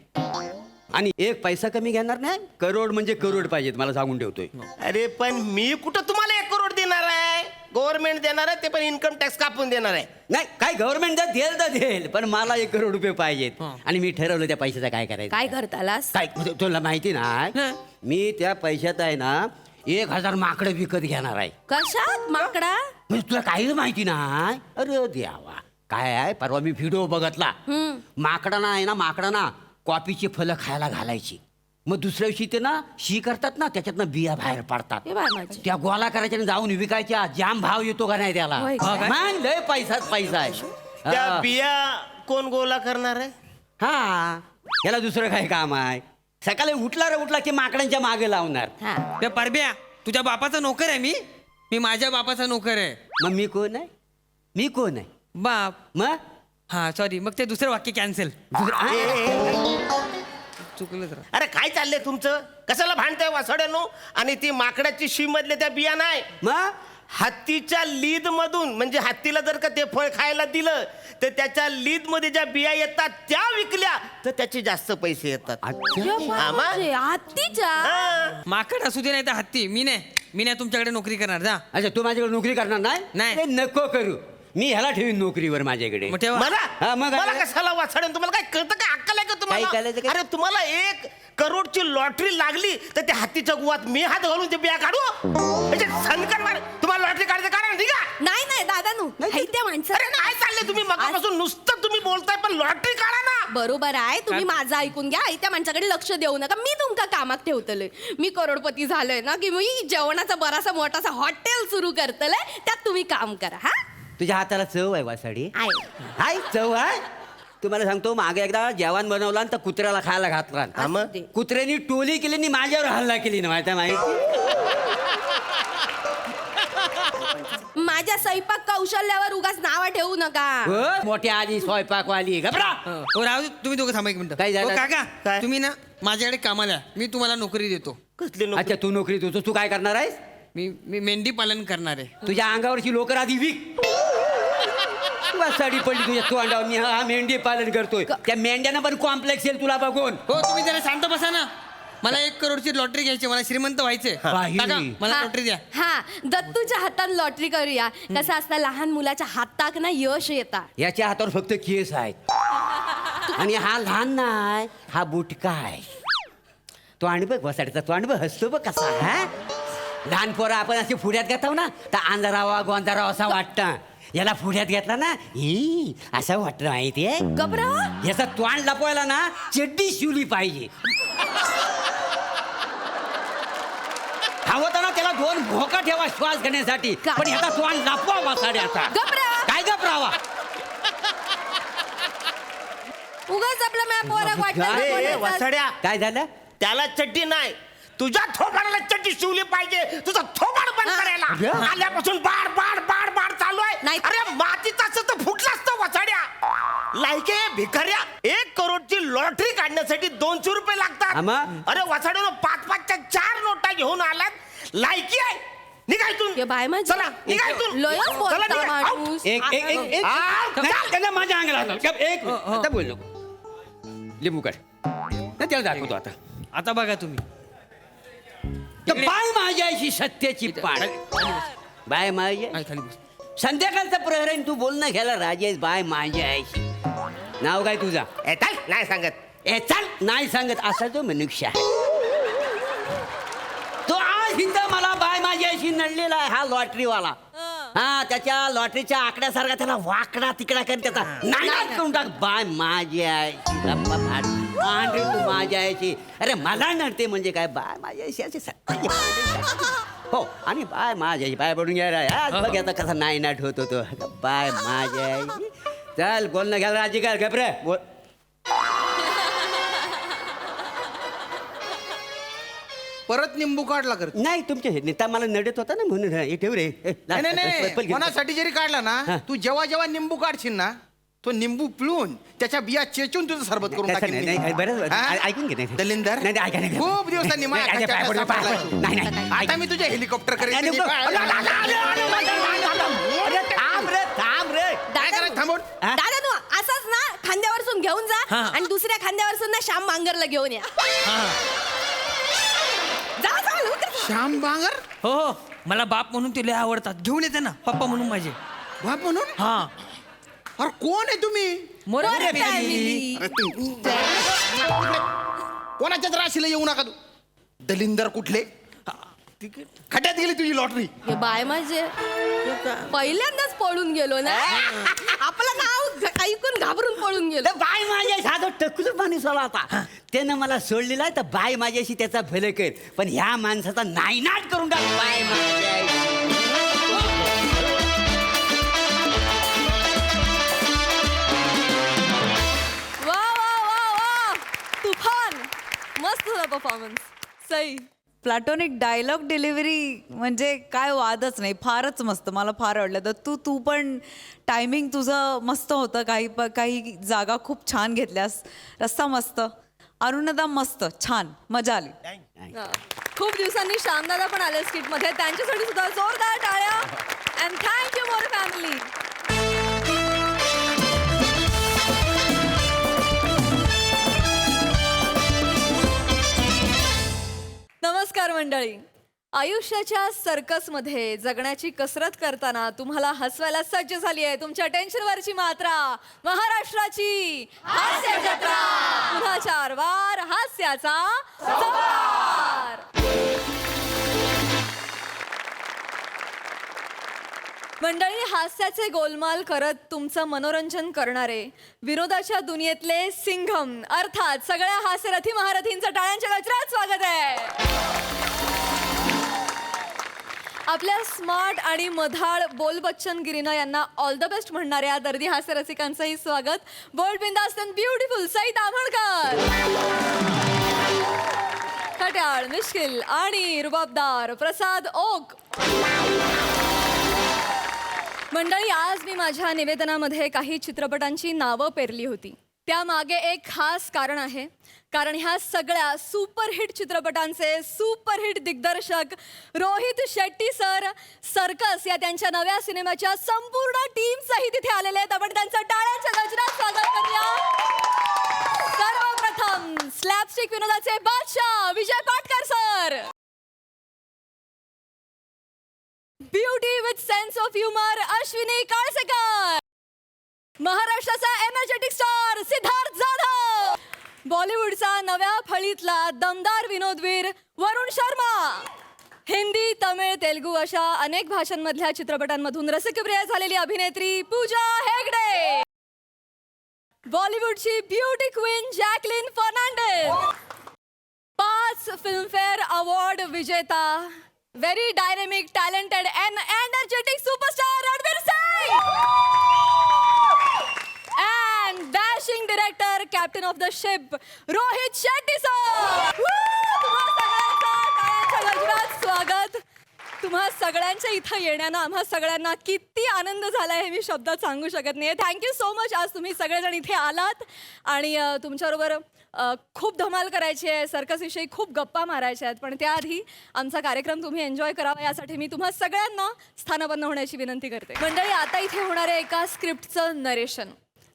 आणि 1 पैसा कमी घेणार नाही. करोड म्हणजे करोड पाहिजेत, मला सांगून ठेवतोय. अरे पण मी कुठं तुम्हाला 1 करोड देणार आहे? गव्हर्नमेंट देणार आहे, ते पण इन्कम टॅक्स कापून देणार आहे. नाही काय गव्हर्नमेंट जर देईल तर देईल, पण मला 1 करोड रुपये पाहिजेत. आणि मी ठरवलं त्या पैशाचं काय करायचं. काय करतालास? काय तुला माहिती नाही, मी त्या पैशात आहे ना 1000 माकडं विकत घेणार आहे. कशात माकडा? म्हणजे तुला काहीच माहिती नाही? अरे द्यावा, काय आहे, परवा मी व्हिडिओ बघतला. माकडांना आहे ना, माकडांना कॉफीची फलं खायला घालायची. मग दुसऱ्या दिवशी ते ना शी करतात ना, त्याच्यातनं बिया बाहेर पडतात. हे बाय माझी. त्या गोळा करायच्या आणि जाऊन विकायच्या. जाम भाव येतो का नाही त्याला? होय का? मग लय पैसाच पैसा आहे. त्या हा. बिया कोण गोला करणार आहे? हा, याला दुसरं काय काम आहे? सकाळी उठला की माकडांच्या मागे लावणार. त्या परब्या, तुझ्या बापाचा नोकर आहे मी. मी माझ्या बापाचा नोकर आहे. मग मी कोण आहे? मी कोण आहे बाप. मग? हा सॉरी, मग ते दुसरं वाक्य कॅन्सल. चुकलं जरा. अरे काय चाललंय तुमचं? कशाला भांडताय वासड्यानो? आणि ती माकडाची शी मधले त्या बिया नाही, मग हत्तीच्या लीद मधून, म्हणजे हत्तीला जर का ते फळ खायला दिलं तर त्याच्या लीद मध्ये ज्या बिया येतात त्या विकल्या तर त्याचे जास्त पैसे येतात. हा, मग? हत्तीच्या? हा. माकड असू दे नाही तर हत्ती, मी नाही तुमच्याकडे नोकरी करणार. जा. अच्छा, तू माझ्याकडे नोकरी करणार नाही? नाही. अरे नको करू, मी ह्याला ठेवीन नोकरीवर माझ्याकडे. मग ठेवा. मला हा, मग मला काय? कशाला वाचड्या? तुम्हाला काय कळतं? काय अक्कल आहे का काय तुम्हाला? कळायचं काय? अरे तुम्हाला 1 करोडची लॉटरी लागली तर त्या हत्तीच्या गुवात मी हात घालून ते बिया काढू? म्हणजे सनकर मार. तुम्हाला लॉटरी काढायचं कारण ठीक आहे? नाही दादानू, हाय त्या अरे माणसाला काय चाललंय तुम्ही मगापासून नुसतं तुम्ही बोलताय, पण लॉटरी काढा ना. बरोबर आहे. तुम्ही माझं ऐकून घ्या. आई त्या माणसाकडे लक्ष देऊ नका. मी तुमका कामात ठेवतले. मी करोडपती झालोय ना की मी जेवणाचा बरासा मोठासा हॉटेल सुरू करतले. त्यात तुम्ही काम करा. हा, तुझ्या हाताला चव आहे वासाडी? आहे. हाय चव आहे. तुम्हाला सांगतो, मागे एकदा जेवण बनवला आणि त्या कुत्र्याला खायला घातला. असू दे. कुत्र्यानी टोली केली आणि माझ्यावर हल्ला केली ना, माहिती? माझ्या स्वयंपाक कौशल्यावर उगाच नाव ठेवू नका. हो, मोठी आली स्वयंपाकवाली. घबरा. हो राहू दे, तुम्ही दोघं थांबा 1 मिनिट. काय झालं? काका, काय? तुम्ही ना माझ्याकडे कामाला या. मी तुम्हाला नोकरी देतो. कसली नोकरी? अच्छा, तू नोकरी तू काय करणार आहेस? मी मेंढी पालन करणार आहे. तुझ्या अंगावरची लोकर आधी विक. वासाडी पडली तुझ्या तोंडावर. मी हा मेंढी पालन करतोय. त्या मेंढ्यांना पण कॉम्प्लेक्स येईल तुला बघून. हो तुम्ही जरा शांत बसा ना. मला 1 करोडची लॉटरी घ्यायची, मला श्रीमंत व्हायचंय. बाई. काका, मला हा, लॉटरी द्या. हा, दत्तूच्या हातात लॉटरी करूया. कसं असतं, लहान मुलाच्या हाताक ना यश येता. याच्या हातावर फक्त केस आहेत आणि हा लहान नाही, हा बुटका आहे. तो आणि बघ वसाडीचा, तो आणि बघ हसतो बघ कसा. हा, लहान पोरं आपण असे फुड्यात घेतो ना तर अंधारावा गोंधारावा असा वाटतं. याला फुड्यात घेतला ना ही असं वाटतं माहितीये. गबरा, याचा तोंड लपवायला ना चड्डी शिवली पाहिजे. हवं ना त्याला 2 भोका ठेवा श्वास घेण्यासाठी, पण ह्याचा तोंड लपवा वासाड्याचा. गबरा. काय गबरावा? उगाच आपल्या मॅ पोराक अरे वाटलं. वासड्या, काय झालं? त्याला चड्डी नाही, तुझ्या थोबाडाला चड्डी शिवली पाहिजे. तुझा थोबाड बंद करायला आल्यापासून बाड बाड बाड बाड चालू आहे. नाही. अरे मातीचा असं तर फुटला असतं वसाड्या. लायके भिकाऱ्या 1 करोडची लॉटरी काढण्यासाठी 200 रुपये लागतात. आम्हा? अरे वसाड्यानं 5-5च्या 4 नोटा घेऊन आलात. लायकी आहे निघायतून. हे बाय माझी चला निघायतून. लयच बोलता चला, निघा. माणूस. एक त्यांना माझ्या अंगाला एक आता बोल नको लिंबू काढ नाही, त्याला दाखवतो आता आता बघा तुम्ही तर बाय माझ्याशी सत्याची पाठ बाय माझ्या काय खाली बस. संध्याकाळचा प्रहर आहे, तू बोलणं घ्यायला राजेश बाय माझ्याशी. नाव काय तुझा? ए, चल, नाही सांगत. ए चल नाही सांगत असा जो मनुष्य आहे तो आज हिंदा मला बाय माझ्याशी नडलेला आहे हा लॉटरीवाला. हा त्याच्या लॉटरीच्या आकड्यासारखा त्याला वाकडा तिकडा कर त्याचा नाही करून टाक बाय माझ्याशी रे तू माझ्याशी. अरे मला नडते म्हणजे काय बाय माझ्याशी असे सत्य हो आणि बाय माझ्याशी बाय पडून घ्या आज बघ आता कसा नाही नाट होतो तो बाय माझ्याशी. चल बोलणं घ्यायला राजी काय घबरे बोल. परत निंबू काढला कर. नाही तुमच्या नेता मला नडत होता ना म्हणून हे ठेव रे नाही नाही, नाही कोणासाठी जरी काढला ना तू जेव्हा जेव्हा निंबू काढशील ना तो निंबू पिळून त्याच्या बिया चेचून तुझं सरबत करून तसं टाकेन नाही, मी. नाही, बरं, हा? ऐकून घे, नाही. दलिंदर नाही, नाही, ऐका, नाही. खूप दिवसांनी माझ्या नाही, हाताच्या नाही, हातात सापडलाय तू. नाही, नाही, आता मी तुझ्या हेलिकॉप्टर करेन. नाही, तुझी नको. पाय- अरे थांब रे थांब रे काय करायचं थांबून? हा? दादा तू असंच ना खांद्यावरसून घेऊन जा आणि दुसऱ्या खांद्यावरसून ना श्याम मांगरला घेऊन या. जा जा लवकर. श्याम बांगर हो हो मला बाप म्हणून ते लय आवडतात. घेऊन येते ना पप्पा म्हणून माझे. बाप म्हणून हा अरे कोण आहे तुम्ही? मोरे family. अरे तू कोणाच्याच राशीला येऊ नका तू. दलिंदर कुठले खड्ड्यात गेली तुझी लॉटरी. हे बाय माझे पहिल्यांदाच पळून गेलो ना आपलं नाव ऐकून घाबरून पळून गेलो. तर बाय माझ्याशी हा जो टकलू माणूस आला आता त्यानं मला सोडलेला आहे तर बाय माझ्याशी त्याचा भले कर पण ह्या माणसाचा नायनाट करून टाक बाय माझ्याशी. वा वा वा वा तुफान मस्त झाला performance. Sai platonic dialogue delivery म्हणजे काय वादच नाही, फारच मस्त, मला फार आवडलं. तर तू पण टायमिंग तुझं मस्त होतं, काही जागा खूप छान घेतल्यास, रस्ता मस्त, अरुणदा मस्त, छान, मजा आली. खूप दिवसांनी श्यामदादा पण आले स्किट मध्ये, त्यांच्यासाठी सुद्धा जोरदार टाळ्या. And thank you more family. नमस्कार मंडळी. आयुष्याच्या सर्कसमध्ये जगण्याची कसरत करताना तुम्हाला हसवायला सज्ज झाली आहे तुमच्या टेन्शनवरची मात्रा, महाराष्ट्राची हास्य जत्रा. पुन्हा 4 वार हास्याचा जोर. मंडळी, हास्याचे गोलमाल करत तुमचं मनोरंजन करणारे विनोदाच्या दुनियेतले सिंघम अर्थात सगळ्या हास्यरथी महारथींचं टाळ्यांच्या गजरात स्वागत आहे. आपल्या स्मार्ट आणि मधाळ बोलबच्चनगिरीनं यांना ऑल द बेस्ट म्हणणाऱ्या दर्दी हास्य रसिकांचंही स्वागत. बोल्ड बिंदास्त अँड ब्युटिफुल सई ताम्हणकर, खट्याळ मिश्किल आणि रुबाबदार प्रसाद ओक. मंडळी, आज मी माझ्या निवेदनामध्ये काही चित्रपटांची नावं पेरली होती. त्यामागे एक खास कारण आहे, कारण ह्या सगळ्या सुपरहिट चित्रपटांचे सुपरहिट दिग्दर्शक रोहित शेट्टी सर सर्कस या त्यांच्या नव्या सिनेमाच्या संपूर्ण टीम सहित इथे आलेले आहेत. आपण त्यांचं टाळ्यांच्या गजरात स्वागत करूया. सर्वप्रथम स्लॅपस्टिक विनोदाचे बादशाह Vijay Patkar sir, beauty with sense of humour Ashwini Kalsekar, महाराष्ट्राचा एनर्जेटिक स्टार सिद्धार्थ जाधव, बॉलिवूडचा नव्या फळीतला दमदार विनोदवीर वरुण शर्मा, हिंदी, तमिळ, तेलुगू अशा अनेक भाषांमधल्या चित्रपटांमधून रसिकप्रिय झालेली अभिनेत्री पूजा हेगडे, बॉलिवूडची beauty queen Jacqueline Fernandez, 5 Filmfare award विजेता, very dynamic, talented and energetic superstar Ranveer Singh, and dashing director, captain of the ship, Rohit Shetty sir. तुम्हा सगळ्यांचं टाळ्यांच्या गजरात स्वागत. तुम्हा सगळ्यांच्या इथं येण्यानं आम्हा सगळ्यांना किती आनंद झालाय हे मी शब्दात सांगू शकत नाही. Thank you so much. आज तुम्ही सगळेजण इथे आलात आणि तुमच्याबरोबर खूप धमाल करायची आहे, सर्कसविषयी खूप गप्पा मारायच्या आहेत. पण त्याआधी आमचा कार्यक्रम तुम्ही एन्जॉय करावा यासाठी मी तुम्हा सगळ्यांना स्थानबद्ध होण्याची विनंती करते. मंडळी, आता इथे होणाऱ्या एका स्क्रिप्टचं नरेशन.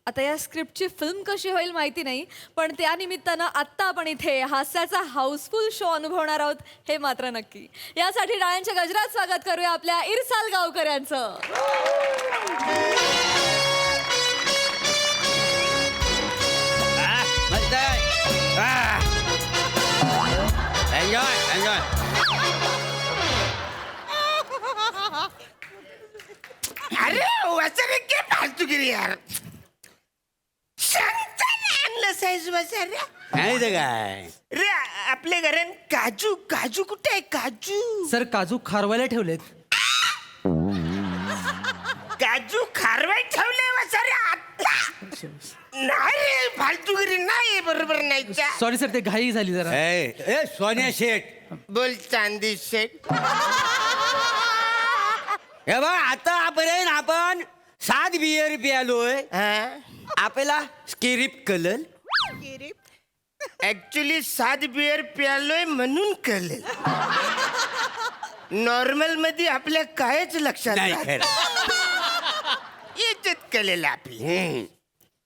आता या स्क्रिप्टची फिल्म कशी होईल माहिती नाही, पण त्यानिमित्तानं आत्ता आपण इथे हास्याचा हाऊसफुल शो अनुभवणार आहोत हे मात्र नक्की. यासाठी टाळ्यांच्या गजरात स्वागत करूया आपल्या इरसाल गावकर यांचं. Enjoy enjoy. अरे वाचरे काय फालतूगिरी यार. सांगताना आणलं साईज वाचरे. नाही तर काय रे आपल्या घरात काजू काजू कुठे आहे काजू? सर काजू खारवायला ठेवलेत. काजू खारवाय ठेवले वाचरे आता. नाही रे फालतूगिरी नाही, बरोबर नाही का? सॉरी सर, ते घाई झाली जरा. ए सोन्या शेठ, बोल चांदी शेठ. हे बघ आता पर्यंत आपण 7 बियर प्यालोय. आपल्याला स्किरिप कलर ऍक्च्युली 7 बियर प्यालोय म्हणून कळलं. नॉर्मल मध्ये आपल्या कायच लक्षात नाही राहत. खरं. याच्यात कळलं आपली.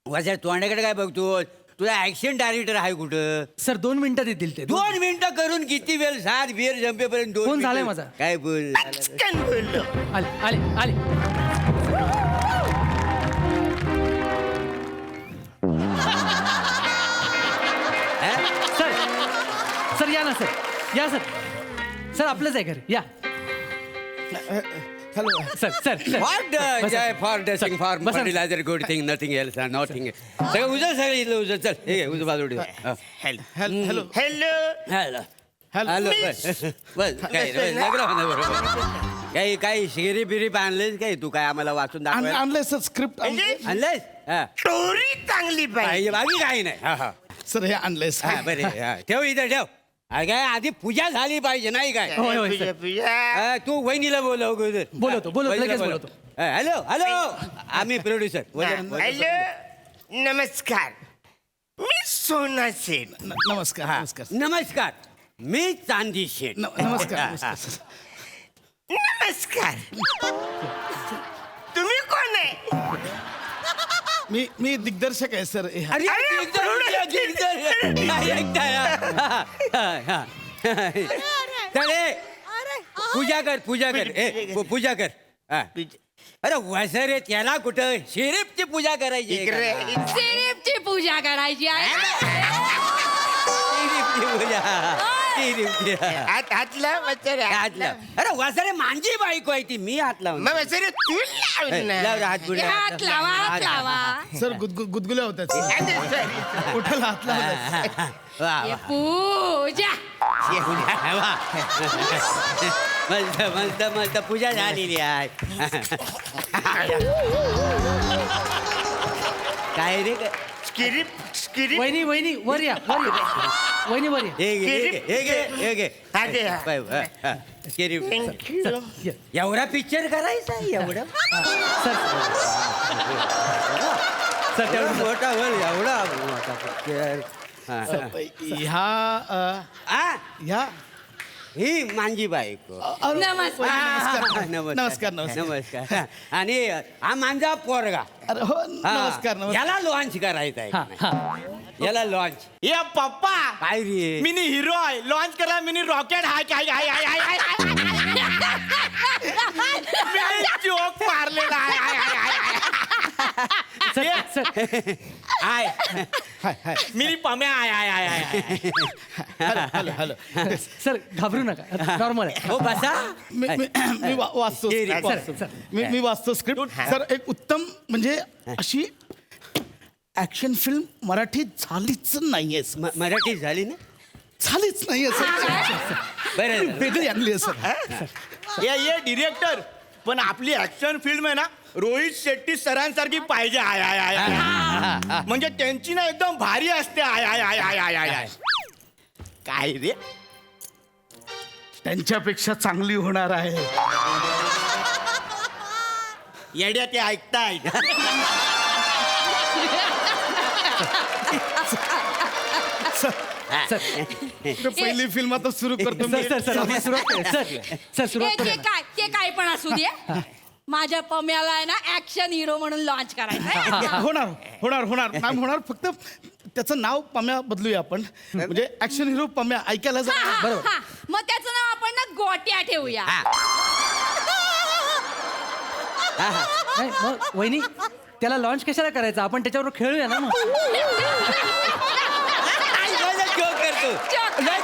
माझ्या तोंडाकडे काय बघतो? तुझा ऍक्शन डायरेक्टर आहे कुठं? सर 2 मिनिटात येतील ते. 2 मिनिटं करून किती वेळ? 7 बियर संपेपर्यंत 2 फोन झालाय मिनिटं. माझा. काय बोल? पटकन बोललो. आले आले आले. सर सर या ना सर, या सर. सर आपलंच आहे घर, या. Sir sir sir. For dressing for fertilizer good thing nothing else nothing. सगळं उजळ सगळं इथलं उजळ. चल हे उजळ बाजू. हॅलो हॅलो हॅलो बस काय लागलं म्हणा बरोबर. काही शिरी बिरी आणलेस काय तू? काय आम्हाला वाचून दाखव. आणलंय सर स्क्रिप्ट आणलंस? हा स्टोरी चांगली पाहिजे. बाकी काही नाही. हा हा सर हे आणलंय हा बरे हा. ठेव इथं ठेव. अरे काय आधी पूजा झाली पाहिजे नाही काय? होय होय पूजा सर. पूजा. तू वहिनीला बोलव अगोदर. बोलवतो लगेच बोलवतो. हॅलो हॅलो आम्ही प्रोड्युसर. हॅलो नमस्कार, मी सोना सेन. नमस्कार नमस्कार नमस्कार, मी चांदी शेठ. नमस्कार नमस्कार. नमस्कार. तुम्ही कोण आहे? मी दिग्दर्शक आहे सर. अरे पूजा कर पूजा कर. पूजा कर. अरे वसरे त्याला कुठं शेरीफची पूजा करायची. सिरीपची पूजा करायची आहे. हातला वचरे हातला. अरे वसरे माझी बायको आहे ती. मी हात लावून मग वचरे तू लाव ना. हात पुढे. हात लावा हात लावा. सर गुदगुल्या होत्या कुठं हात लावला. पूजा. मस्त मस्त मस्त पूजा झालेली आहे. काय रे स्किरिप स्किरिप. वहिनी वहिनी वर या, वर या. वहिनी वर या. एवढा पिक्चर करायचा एवढं? सर तेवढं मोठा होईल एवढा मोठा पिक्चर. ह्या ही माझी बायको. नमस्कार. नमस्कार नमस्कार. आणि हा माझा पोरगा. अरे हो नमस्कार नमस्कार. याला लॉन्च करायचा आहे. याला लॉन्च. या पप्पा काय रे? मिनी हिरो आहे. लॉन्च करा mini rocket. Hi hi hi hi hi hi. Joke मारलेला आहे. Hi hi hi hi. Hi mini Pamya. Hi hi hi hi. Hello hello. Sir घाबरू नका, नॉर्मल आहे. हो बसा. मी वाचतो मी वाचतो स्क्रिप्ट. सर एक उत्तम म्हणजे अशी ऍक्शन फिल्म मराठीत झालीच नाहीये सर. मराठी झाली ना? झालीच नाहीये सर. बरं वेगळी आणली आहे सर. ये डिरेक्टर, पण आपली ऍक्शन फिल्म आहे ना रोहित शेट्टी सरांसारखी पाहिजे. I I I I. म्हणजे त्यांची ना एकदम भारी असते. I I I I I I I. काय रे त्यांच्यापेक्षा चांगली होणार आहे. येड्या ते ऐकताय. तर पहिली फिल्म आता सुरू करतो मी. सर सर आपण सुरुवात करूया. सर सुरुवात ते करूया. ते काय पण असू दे माझ्या पम्याला आहे ना ऍक्शन हिरो म्हणून लॉन्च करायचं. होणार होणार होणार मॅम होणार. फक्त त्याचं नाव पम्या बदलूया आपण. म्हणजे ऍक्शन हिरो पम्या ऐकायला जा. बरोबर. मग त्याचं नाव आपण ना गोट्या ठेवूया. नाही मग वहिनी त्याला लॉन्च कशाला करायचं, आपण त्याच्यावर खेळूया ना मग.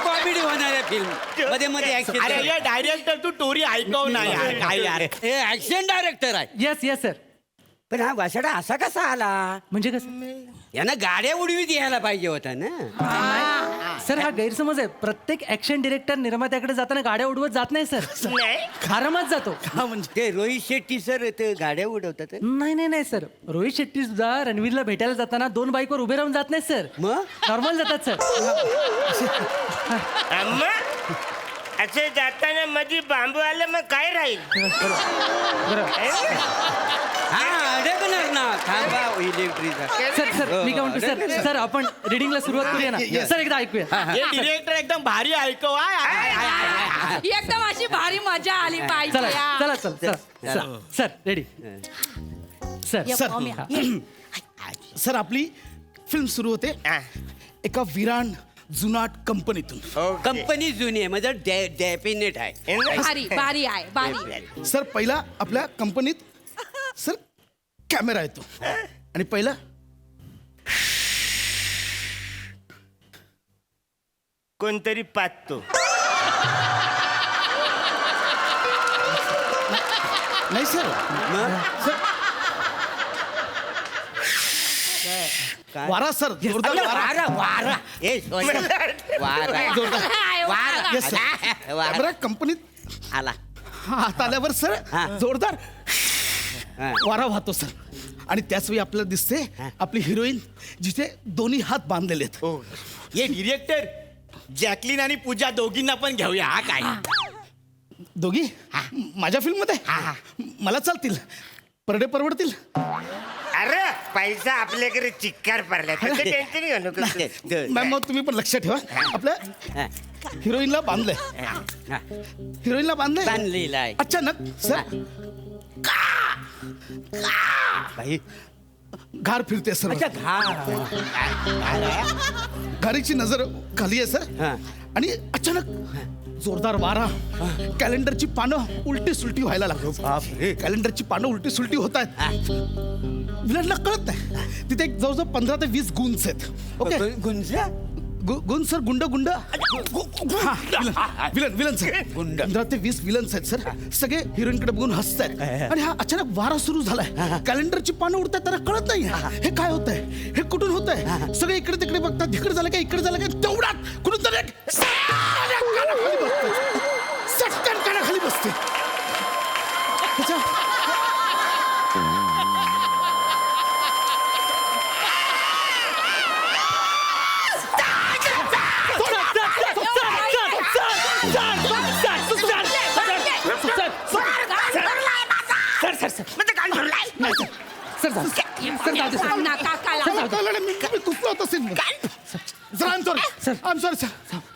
कॉमेडी होणार आहे फिल्म मध्ये मध्ये अरे ये डायरेक्टर तू स्टोरी ऐकव ना यार. काय यार ऍक्शन डायरेक्टर आहे. Yes sir. पण हा वासाडा असा कसा आला? म्हणजे कसं यानं गाड्या उडवीत यायला पाहिजे होता ना. सर हा गैरसमज आहे. प्रत्येक ऍक्शन डिरेक्टर निर्मात्याकडे जाताना गाड्या उडवत जात नाही सर. आरामात जातो. ते रोहित शेट्टी सर ते गाड्या उडवतात. नाही सर. रोहित शेट्टी सुद्धा रणवीरला भेटायला जाताना 2 बाईकवर उभे राहून जात नाही सर. मग नॉर्मल जातात सर. अम्मा असे जाताना मध्ये बांबू आलं मग काय राहील. हा अडकणार ना. थांबा इलेक्ट्रिकचा. सर मी काय म्हणतो सर सर आपण रिडिंगला सुरुवात करूया ना. सर एकदा ऐकूया. हे डिरेक्टर एकदम भारी ऐकव. एकदम अशी भारी मजा आली चला पाहिजे. चला चला चला sir ready. Sir sir sir आपली फिल्म सुरू होते एका विरान जुनाट कंपनीतून. कंपनी जुनी आहे म्हणजे डेफिनेट आहे. भारी भारी आहे भारी. सर पहिला आपल्या कंपनीत सर कॅमेरा येतो आणि पहिला कोणतरी पाहतो. नाही सर. सर वारा सर जोरदार वारा. वारा ए वारा जोरदार वारा Yes, sir. कॅमेरा कंपनीत आला. हात आल्यावर सर जोरदार वारा वाहतो सर. आणि त्याच वेळी आपल्याला दिसते आपली हिरोईन जिथे दोन्ही हात बांधलेले आहेत. ये डिरेक्टर जॅकलीन आणि पूजा दोघींना पण घेऊया. हा काय दोघी माझ्या फिल्म मध्ये मला चालतील. परडे परवडतील. अरे पैसा आपल्याकडे चिक्कार पडला. टेन्शन घेऊ नको. मॅम मग तुम्ही पण लक्षात ठेवा आपल्या हिरोईनला बांधलंय. हिरोईनला बांधलंय बांधलेला आहे. अचानक सर बाई घार फिरते सर. घारीची नजर खाली आहे सर. आणि अचानक जोरदार वारा. कॅलेंडरची पानं उलटी सुलटी व्हायला लागली. कॅलेंडरची पानं उलटी सुलटी होत आहेत. विलनला कळत नाही. तिथे एक जवळजवळ 15 ते 20 गुन्स आहेत. ओके गुंज गुण सर गुंड विलन सर. 15 ते 20 विलन्स आहेत सर. सगळे हिरोईनकडे बघून हसतायत. आणि हा अचानक वारा सुरू झालाय. कॅलेंडरची पानं उडतात त्यांना कळत नाही हे काय होतंय हे कुठून होतंय. सगळे इकडे तिकडे बघतात. इकडे झालं काय इकडे झालं काय तेवढ्यात कुठून तरी सटकन कानाखाली बसते.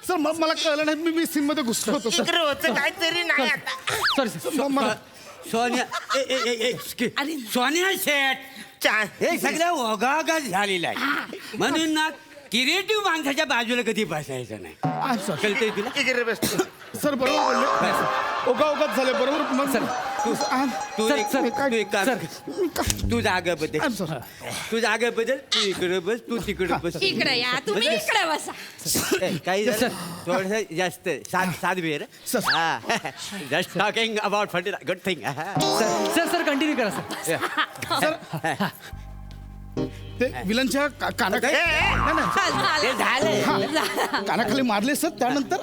सर मला कळलं नाही. मी सीन मध्ये घुसलो होतो सर. इकडे होतं काहीतरी नाही आता. सॉरी सर मला सोन्या सोन्या शेठ हे सगळं ओघाघात झालेलं आहे. म्हणून ना क्रिएटिव्ह माणसाच्या बाजूला कधी बसायचं नाही. कळतंय तुला. इकडे बस. सर बरोबर बोलले. ओघाओघात झाले बरोबर. मग सर तू एक काम कर. तू जागा बदल. तू जागा बदल. तू इकडे बस तू तिकडे बस. इकडे या तुम्ही इकडे बसा. काही थोडस जास्त सात वेळ just talking about good thing. Sir continue करा सर. ते विलनच्या कानाखाली मारले सर. त्यानंतर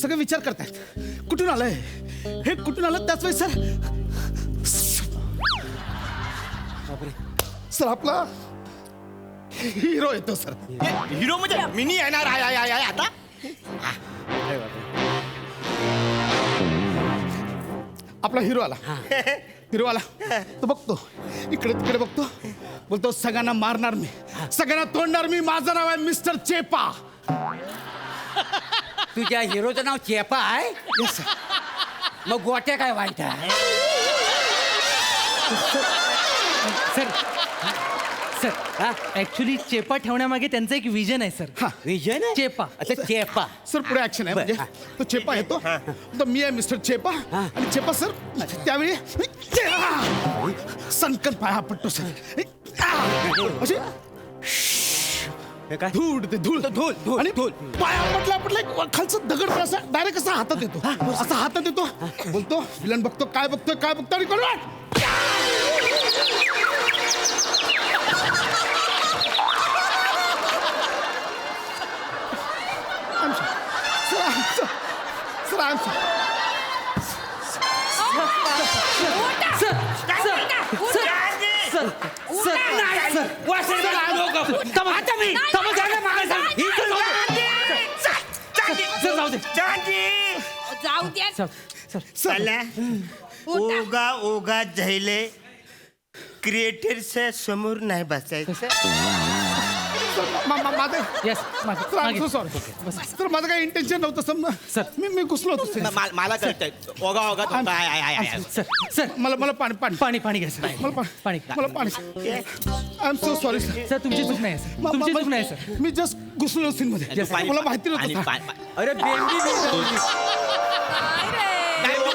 सगळे विचार करतायत कुठून आलंय हे कुठून आलं. त्याच वेळी सर आपला हिरो येतो सर. हिरो म्हणजे मिनी येणार आहे आता. आपला हिरो आला हिरो आला तो बघतो इकडे तिकडे बघतो बोलतो सगळ्यांना मारणार मी सगळ्यांना तोडणार मी माझं नाव आहे मिस्टर चेपा. तुझ्या हिरोचं नाव चेपा आहे Yes, sir. मग गोट्या काय वाईट आहे सर सर ऍक्च्युली चेपा ठेवण्यामागे त्यांचं एक विजन आहे सर. विजय ना चेपा. अच्छा चेपा सर पुढे ऍक्शन आहे म्हणजे तो चेपा येतो तर मी आहे मिस्टर चेपा आणि चेपा सर त्यावेळी सनकन पाया पडतो सर असे काय धूळ ते धूळ धूळ धूळ आणि धूळ पाया पडला खालचं दगड पण असं डायरेक्ट असा हातात येतो असा हातात येतो बोलतो विलन बघतो काय बघतो आणि करू जाऊ द्या चला ओगा ओगा झैले क्रिएटरच्या समोर नाही बसायचं. येस सॉरी सर माझं काही इंटेन्शन नव्हतं सर. मी घुसलो होतो sir. मला कळतंय ओगा ओगा सर सर मला पाणी पाणी घ्या सर. पाणी मला पाणी I am so sorry sir sir तुमची चूक नाही सर तुमची चूक नाही सर. मी जस्ट घुसलो सीन मध्ये मला माहिती नव्हतं अरे बेंबी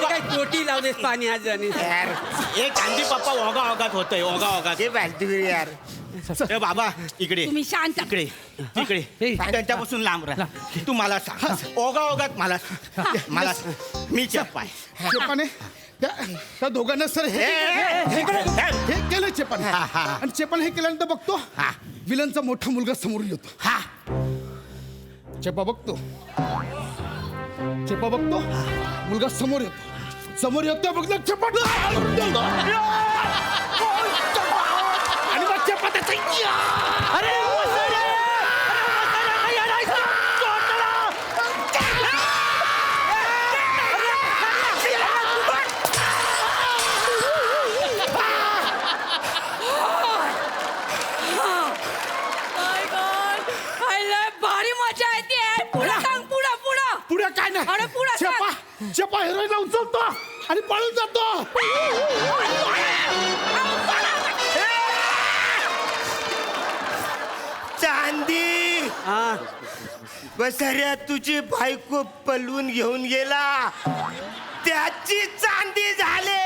काय तोटी लावलेस पाणी आज आणि एक गांधी पप्पा ओगा ओगात होतोय ओगा ओगा ते फालतूगिरी यार. ए बाबा इकडे तुम्ही शांत इकडे इकडे त्यांच्यापासून लांब राहा तू मला सांग ओगा ओगात मला सांग. मला सांग. मी चप्पा चेपाने त्या दोघांना सर हे केलं चेपाने आणि चेपाने हे केल्यानंतर बघतो विलनचा मोठा मुलगा समोर येतो चेपा बघतो मुलगा समोर येतो बघतो चेपा आणि मग चेपा त्याचा अरे भारी मजा येते पुढं सांग पुढे काय नाही अरे पुढं सांग. चेपा हिरोईनला उचलतो आणि पळून जातो चांदी बसऱ्या तुझी बायको पलवून घेऊन गेला त्याची चांदी झाले.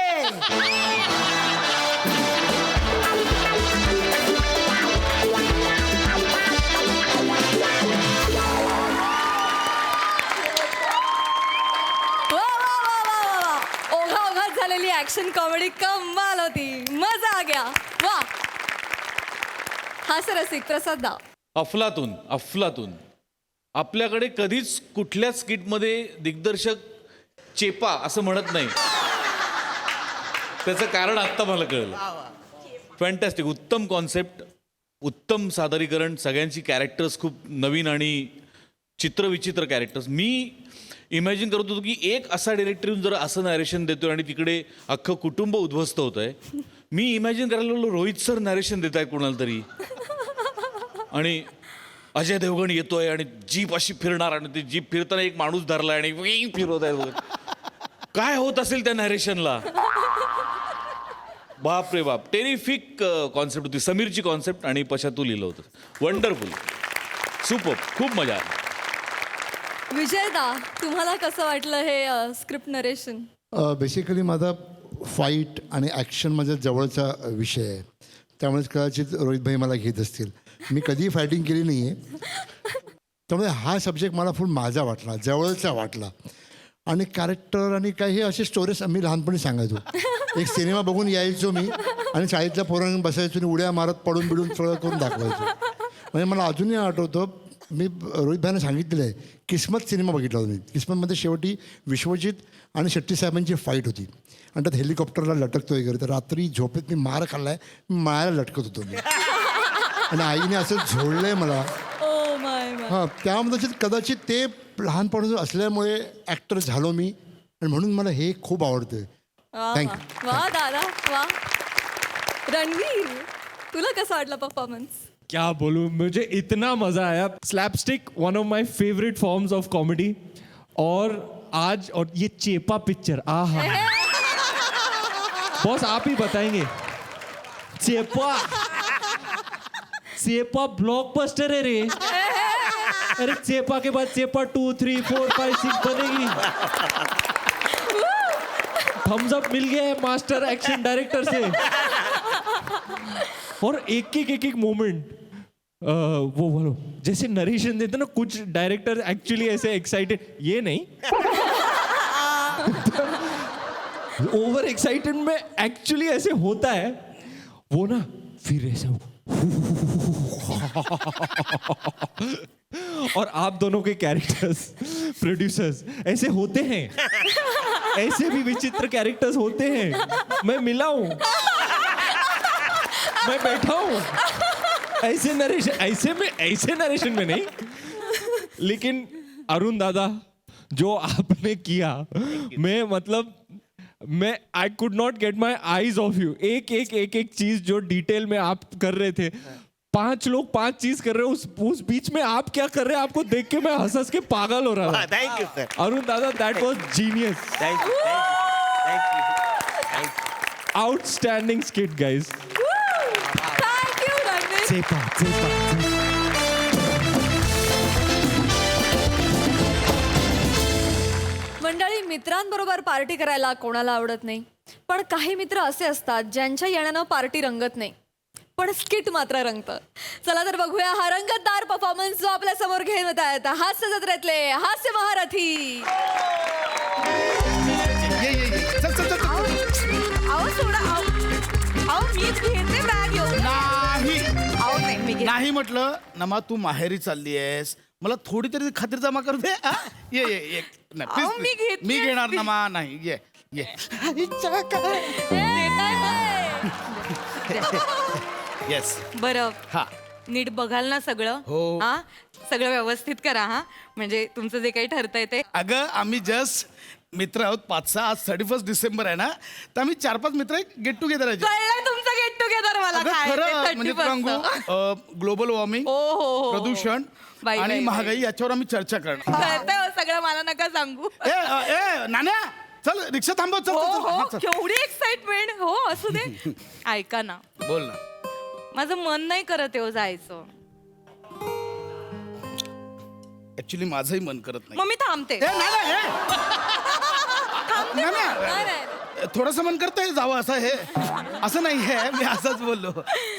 ओघाओघात झालेली ऍक्शन कॉमेडी कमाल होती मजा आ गया वा. हा सर रसिक प्रसाद दा. अफलातून आपल्याकडे कधीच कुठल्याच स्किटमध्ये दिग्दर्शक चेपा असं म्हणत नाही. त्याचं कारण आत्ता मला कळलं. फॅन्टॅस्टिक. उत्तम कॉन्सेप्ट, उत्तम सादरीकरण, सगळ्यांची कॅरेक्टर्स खूप नवीन आणि चित्रविचित्र कॅरेक्टर्स. मी इमॅजिन करत होतो की एक असा डिरेक्टर जर असं नॅरेशन देतोय आणि तिकडे अख्खं कुटुंब उद्ध्वस्त होत आहे. मी इमॅजिन करायला लागलो रोहित सर नॅरेशन देत आहेत कोणाला तरी आणि अजय देवगण येतोय आणि जीप अशी फिरणार आणि ती जीप फिरताना एक माणूस धरलाय आणि फिरवत आहे. काय होत असेल त्या नॅरेशनला. बाप रे बाप. टेरिफिक कॉन्सेप्ट होती. समीरची कॉन्सेप्ट आणि पशा तू लिहिलं होतं. वंडरफुल, सुपर, खूप मजा आली. विजयदा तुम्हाला कसं वाटलं हे स्क्रिप्ट नरेशन? बेसिकली माझा फाईट आणि ॲक्शन माझ्या जवळचा विषय आहे त्यामुळेच कदाचित रोहितभाई मला घेत असतील. मी कधीही फायटिंग केली नाही आहे त्यामुळे हा सब्जेक्ट मला फुल माझा वाटला, जवळचा वाटला. आणि कॅरेक्टर आणि काही असे स्टोरीज आम्ही लहानपणी सांगायचो. एक सिनेमा बघून यायचो मी आणि शाळेतल्या पोरांना बसायचो आणि उड्या मारत पडून बिडून सगळं करून दाखवायचो. म्हणजे मला अजूनही आठवतं मी रोहितभाईंना सांगितलेलं आहे किस्मत सिनेमा बघितला होता मी. किस्मतमध्ये शेवटी विश्वजित आणि शेट्टी साहेबांची फाईट होती आणि त्यात हेलिकॉप्टरला लटकतो वगैरे. तर रात्री झोपेत मी मार खाल्लाय, मी माळ्याला लटकत होतो मी आणि आईने असं झोडलंय मला. हां त्यामध्ये कदाचित ते लहानपणाचं असल्यामुळे ॲक्टर झालो मी आणि म्हणून मला हे खूप आवडतं. Thank वा दादा वा. रणवीर तुला कसा वाटला परफॉर्मन्स? क्या बोलूं, मुझे इतना मजा आया. Slapstick one of my favourite forms of comedy. और आज और ये चेपा पिक्चर, आहा. बॉस आप ही बताएंगे. चेपा ब्लॉकबस्टर है रे. अरे चेपा के बाद चेपा 2, 3, 4, 5, 6 बनेगी. थम्स अप मिल गया है मास्टर एक्शन डायरेक्टर से. और एक मोमेंट वो बोलो जैसे नरेशन देते ना कुछ डायरेक्टर एक्चुअली ऐसे एक्साइटेड, ये नहीं ओवर एक्साइटेड में एक्चुअली ऐसे होता है वो ना, फिर ऐसे और आप दोनों के कैरेक्टर्स प्रोड्यूसर्स ऐसे होते हैं. ऐसे भी विचित्र कैरेक्टर्स होते हैं. मैं मिला हूं, मैं बैठा हूं ऐसे नरेशन में नहीं. लेकिन अरुण दादा जो आपने किया, मैं I could not get my eyes of you. एक चीज जो डिटेल में आप कर रहे थे. 5 लोग 5 चीज कर रहे हो, उस बीच में आप क्या कर रहे हैं आपको देख के मैं हंस के पागल हो रहा था. Thank you sir. अरुण दादा, दैट वाज genius. Thank you. Outstanding skit guys. Thank you Ranveer. मंडळी, मित्रांबरोबर पार्टी करायला कोणाला आवडत नाही, पण काही मित्र असे असतात ज्यांच्या येण्यानं पार्टी रंगत नाही, पण स्किट मात्र रंगतं. चला तर बघूया हा रंगतदार परफॉर्मन्स जो आपल्या समोर घेत आहेत हास्य जत्रेतले हास्य महारथी. ये चल चल चल. अहो सोडा. अहो मीच घेते बॅग येऊ. नाही अहो नाही मी घेते. नाही म्हटलं नमा, तू माहेरी चालली आहेस, मला थोडी तरी खातिर जमा करू दे. हा? ये नाही, अहो, please, मी please. घेतली मी घेणार असती. नमा. नाही ये येस. बरं हा नीट बघाल ना सगळं? हो. हा सगळं व्यवस्थित करा हा, म्हणजे तुमचं जे काही ठरतंय ते. अगं आम्ही जस्ट मित्र आहोत 5-6. आज 31 डिसेंबर आहे ना, तर आम्ही 4-5 मित्र गेट टुगेदर आहे. कळलं तुमचं गेट टुगेदर मला अगं काय खरं ते म्हणजे 31st. सांगू, ग्लोबल वॉर्मिंग, हो. प्रदूषण बाई, आणि बाई, महागाई याच्यावर आम्ही चर्चा करणार. कळतंय हो सगळं, मला नका सांगू. ए नाण्या, चल रिक्षा थांबव. चल, हो चल, चल. हो हा, चल. केवढी एक्साइटमेंट. हो असू दे. ऐका ना, बोल ना. माझं मन नाही करत हो जायचं. ऍक्च्युली माझंही मन करत नाही. मग मी थांबते. थोडस मन करतंय जावं असं. हे असं नाही आहे, मी असंच बोललो.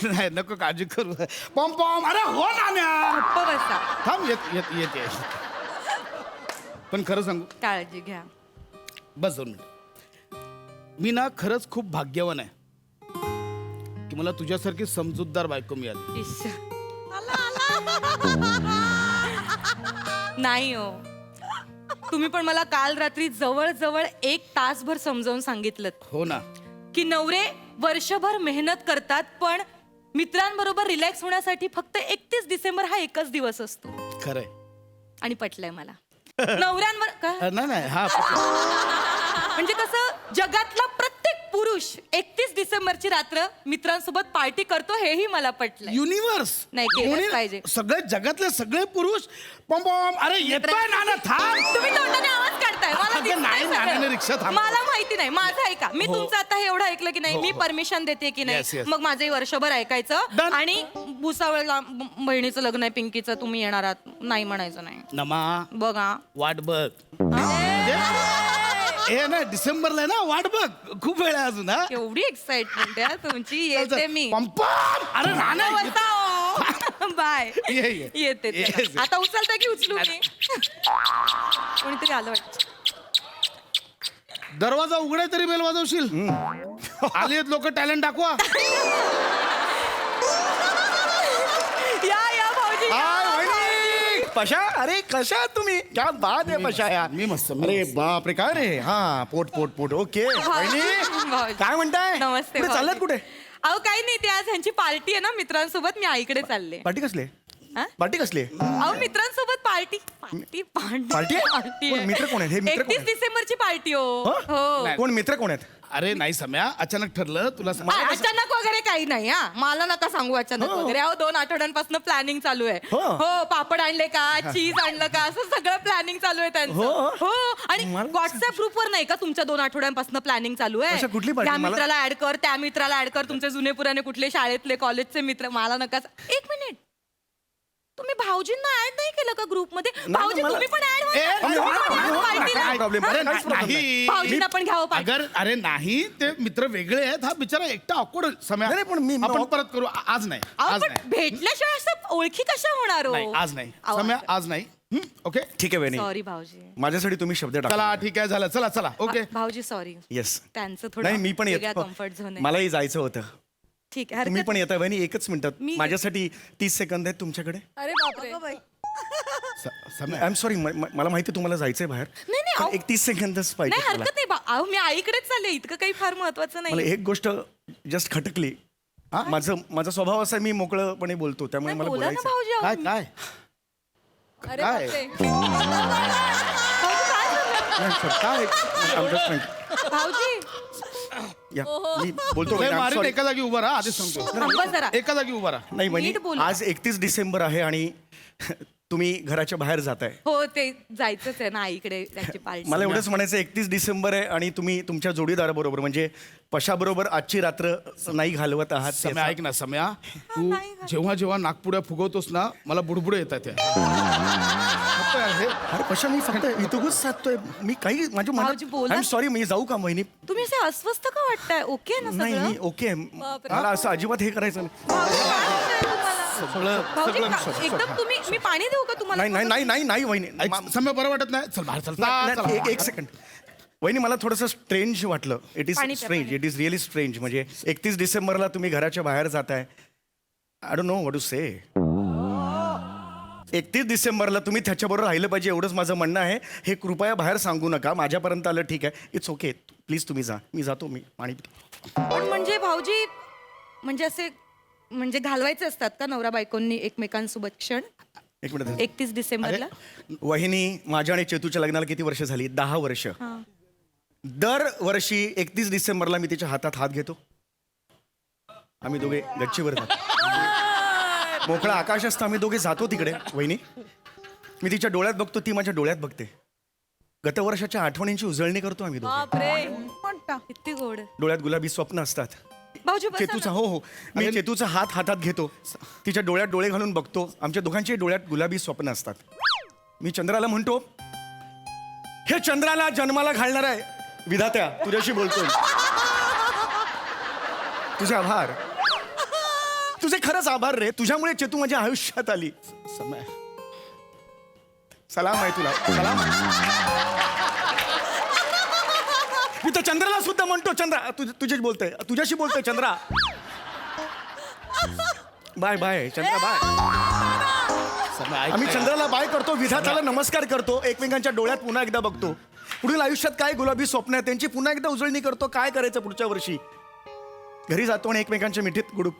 नाही नको काळजी करू. पॉम पॉम. अरे हो नाण्या, गप्प बसा. थांब. येते. पण खरं सांगू, काळजी घ्या. बस 2 मिनिट. मी ना खरंच खूप भाग्यवान आहे की मला तुझ्यासारखी समजूतदार बायको मिळाली. इश्श. नाही हो, तुम्ही पण मला काल रात्री जवळ 1 तासभर समजावून सांगितलं हो ना. की नवरे वर्षभर मेहनत करतात, पण मित्रांबरोबर रिलॅक्स होण्यासाठी फक्त 31 डिसेंबर हा एकच दिवस असतो. खरंय. आणि पटलंय मला. नवऱ्यांवर का नाही हा म्हणजे कसं जगातला प्रत्येक पुरुष 31 डिसेंबरची रात्र मित्रांसोबत पार्टी करतो हेही मला पटलंय. युनिव्हर्स नाही, केलंच पाहिजे. सगळे जगातले सगळे पुरुष पॉम पॉम. अरे येतोय नाना, थांब. तुम्ही तोंडाने आवाज काढताय. मला अगं, दिसतंय नाही, सगळं. नानाने रिक्षा थांबव. मला माहिती नाही. माझं ऐका. मी हो. तुमचं आता हे एवढं ऐकलं की नाही, हो, मी हो. परमिशन देते की Yes, नाही, yes. मग माझंही वर्षभर ऐकायचं. Done. आणि भुसावळला बहिणीचं लग्न आहे पिंकीचं, तुम्ही येणार आहात नाही म्हणायचं नाही. नमा बघा वाट बघ. हे ना डिसेंबरला आहे ना, वाट बघ. खूप वेळ आहे अजून. हा एवढी एक्साइटमेंट आहे तुमची. येते मी. पॉम पॉम. अरे नाना बाय. ये. येते. Yes. आता उचलता की उचलू मी? कोणीतरी आलं वाटतं. दरवाजा उघडाय तरी बेल वाजवशील. आली आहेत लोक, टॅलेंट दाखवा. या भाऊजी. पशा, अरे कशा आहात तुम्ही? क्या बात आहे पशा यार. मी मस्त. अरे बाप रे, काय रे. हा पोट ओके. वहिनी काय म्हणताय? नमस्ते कुठे चाललात? कुठे? अहो काही नाही, ते आज ह्यांची पार्टी आहे ना मित्रांसोबत, मी आईकडे चालले. पार्टी कसली? हा? पार्टी कसली? अहो मित्रांसोबत पार्टी. पार्टी? कोण मित्र कोण आहेत? हे मित्र कोण 31 आहेत? डिसेंबरची पार्टी हो. हो? हो. कोण मित्र कोण आहेत? अरे नाही सम्या, अचानक ठरलं तुला अचानक वगैरे काही नाही हा, मला नका सांगू अचानक वगैरे. अहो 2 आठवड्यांपासून प्लॅनिंग चालू आहे. हो, पापड आणले का, चीज आणलं का, असं सगळं प्लॅनिंग चालू आहे त्यांचं. हो, आणि व्हॉट्सअप ग्रुपवर नाही का तुमच्या 2 आठवड्यांपासून प्लॅनिंग चालू आहे. कुठली party? त्या मित्राला ऍड कर, त्या मित्राला ऍड कर, तुमचे जुने पुराणे कुठले शाळेतले कॉलेजचे मित्र. मला नका. 1 मिनिट, तुम्ही भाऊजींना ऍड नाही केलं का ग्रुपमध्ये? भाऊजी तुम्ही पण ऍड भाऊजींना पण घ्यावं पाहिजे. अगर अरे नाही, ते मित्र वेगळे आहेत. हा बिचारा एकटा ऑकवर्ड सम्या. पण मी आपण परत करू. आज नाही, आज पण नाही, भेटल्याशिवाय असं ओळखी कशा होणार नाही, हो? आज नाही सम्या, आज नाही. ओके, ठीक आहे वहिनी, सॉरी भाऊजी. माझ्यासाठी तुम्ही शब्द टाका. चला ठीक आहे, झालं. चला चला. ओके भाऊजी सॉरी. येस, त्यांचं नाही थोडं मी पण वेगळा येतो. कम्फर्ट झोन आहे. मलाही जायचं होतं. ठीक आहे, तुम्ही हरकत पण येता वहिनी? 1च मिनिटात मी- माझ्यासाठी 30 सेकंद आहेत तुमच्याकडे. अरे बापरे. सम्या, आय एम सॉरी, मला माहिती तुम्हाला जायचंय बाहेर. नाही, पण अहो. 30 सेकंदच नाही पाहिजे मला. हरकत नाही अहो, मी आईकडेच चालले. इतकं काही फार महत्वाचं मला नाही. एक गोष्ट जस्ट खटकली. माझा स्वभाव असा आहे, मी मोकळपणे बोलतो, त्यामुळे मला बोला ना बोलायचं. भाऊजी. अहो, काय काय अरे काय? बापरे. काय I'm just trying. भाऊजी या, मी बोलतो लय I'm मारीत, sorry. एका जागी उभा राहा. आधीच सांगतो, थांबा जरा. एका जागी उभा राहा. नाही नीट बोला. आज 31 डिसेंबर आहे आणि तुम्ही घराच्या बाहेर जाताय. हो, ते जायचंच आहे ना आईकडे त्यांची पार्टी. मला एवढंच म्हणायचं 31 डिसेंबर आहे आणि तुम्ही तुमच्या जोडीदाराबरोबर म्हणजे पशाबरोबर आजची रात्र नाही घालवत आहात. सम्या ऐक ना सम्या, तू जेव्हा जेव्हा नागपुड्या फुगवतोस ना, मला बुडबुडे येतात त्या. अरे पशा, मी फक्त इथूनच साधतोय. मी काही माझ्या भाऊजी, बोला. आय एम सॉरी, मी जाऊ का वहिनी? तुम्ही असे अस्वस्थ का वाटताय? ओके ना नाही, सगळं? मी ओके. मला असं अजिबात हे करायचं नाही. भाऊजी, एकदम तुम्ही, मी पाणी देऊ का तुम्हाला? नाही नाही नाही नाही नाही वहिनी. सम्या बरं वाटत नाही. चल बाहेर चल. नाही, एक सेकंड वहिनी, मला थोडंसं स्ट्रेंज वाटलं. इट इज पाणी प्या, strange, it is really strange. म्हणजे 31 डिसेंबरला तुम्ही घराच्या बाहेर जाताय. I don't know what to say. 31 डिसेंबरला तुम्ही त्याच्याबरोबर राहिलं पाहिजे, एवढंच माझं म्हणणं आहे. हे कृपया बाहेर सांगू नका. माझ्यापर्यंत आलं ठीक आहे, इट्स ओके. प्लीज तुम्ही जा, मी जातो, मी पाणी पितो. पण म्हणजे भाऊजी, म्हणजे असे म्हणजे घालवायचे असतात का नवरा बायकोंनी एकमेकांसोबत क्षण? एक मिनिट. 31 डिसेंबरला? वहिनी, माझ्या आणि चेतूच्या लग्नाला किती वर्ष झाली? 10 वर्ष. दरवर्षी 31 डिसेंबरला मी तिच्या हातात हात घेतो. आम्ही दोघे गच्चीवर जातो. मोकळा आकाश असतं, आम्ही दोघे जातो तिकडे. वहिनी, मी तिच्या डोळ्यात बघतो, ती माझ्या डोळ्यात बघते. गतवर्षाच्या आठवणींची उजळणी करतो आम्ही दोघे. बापरे. किती गोड. डोळ्यात गुलाबी स्वप्न असतात. भाऊजी बसा चेतूचा, ना. हो, मी चेतूचा हात हातात घेतो, तिच्या डोळ्यात डोळे घालून बघतो. आमच्या दोघांच्या डोळ्यात गुलाबी स्वप्न असतात. मी चंद्राला म्हणतो, हे चंद्राला जन्माला घालणार आहे विधात्या, तुझ्याशी बोलतोय. तुझे आभार, तुझे खरंच आभार रे. तुझ्यामुळे चेतू माझ्या आयुष्यात आली. समय सलाम आहे तुला, सलाम. मी तर चंद्राला सुद्धा म्हणतो, चंद्रा तुझेच बोलतोय, तुझ्याशी बोलतोय Chandra. Bye bye Chandra, bye. आम्ही चंद्राला बाय करतो, विधाताला नमस्कार करतो, एकमेकांच्या डोळ्यात पुन्हा एकदा बघतो. पुढील आयुष्यात काय गुलाबी स्वप्न आहे त्यांची पुन्हा एकदा उजळणी करतो. काय करायचं पुढच्या वर्षी? घरी जातो आणि एकमेकांच्या मिठीत गुडूप.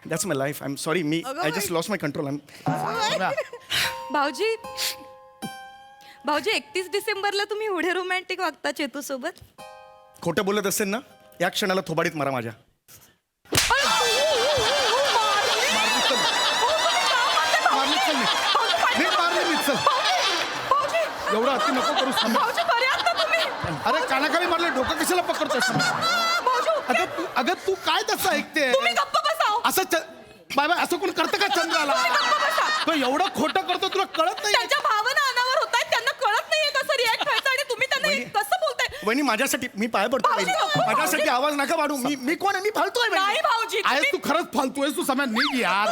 That's my life. I am sorry, मी I just lost my control. भाऊजी, भाऊजी 31 डिसेंबरला तुम्ही एवढे रोमॅन्टिक वागता चेतू सोबत? खोटं बोलत असेल ना, या क्षणाला थोबाडीत मारा माझ्या. एवढं अति नको करू. अरे कानाखाली मारले, डोकं कशाला पकडतोस? अगं तू काय तसं ऐकते? असं बाय बाय, असं कोण करतं का चंद्राला? तो एवढं खोटं करतो, तुला कळत नाही? त्यांच्या भावना अनावर होत आहेत, त्यांना कळत नाहीये कसं रिॲक्ट व्हायचं आणि तुम्ही त्यांना कसं बोलताय? वहिनी, माझ्यासाठी मी पाय पडतो. माझ्यासाठी आवाज नका वाढू. मी कोण आहे? मी फालतोय. नाही भाऊजी, आहे तू खरंच फालतू आहेस. तू समय निघ यार.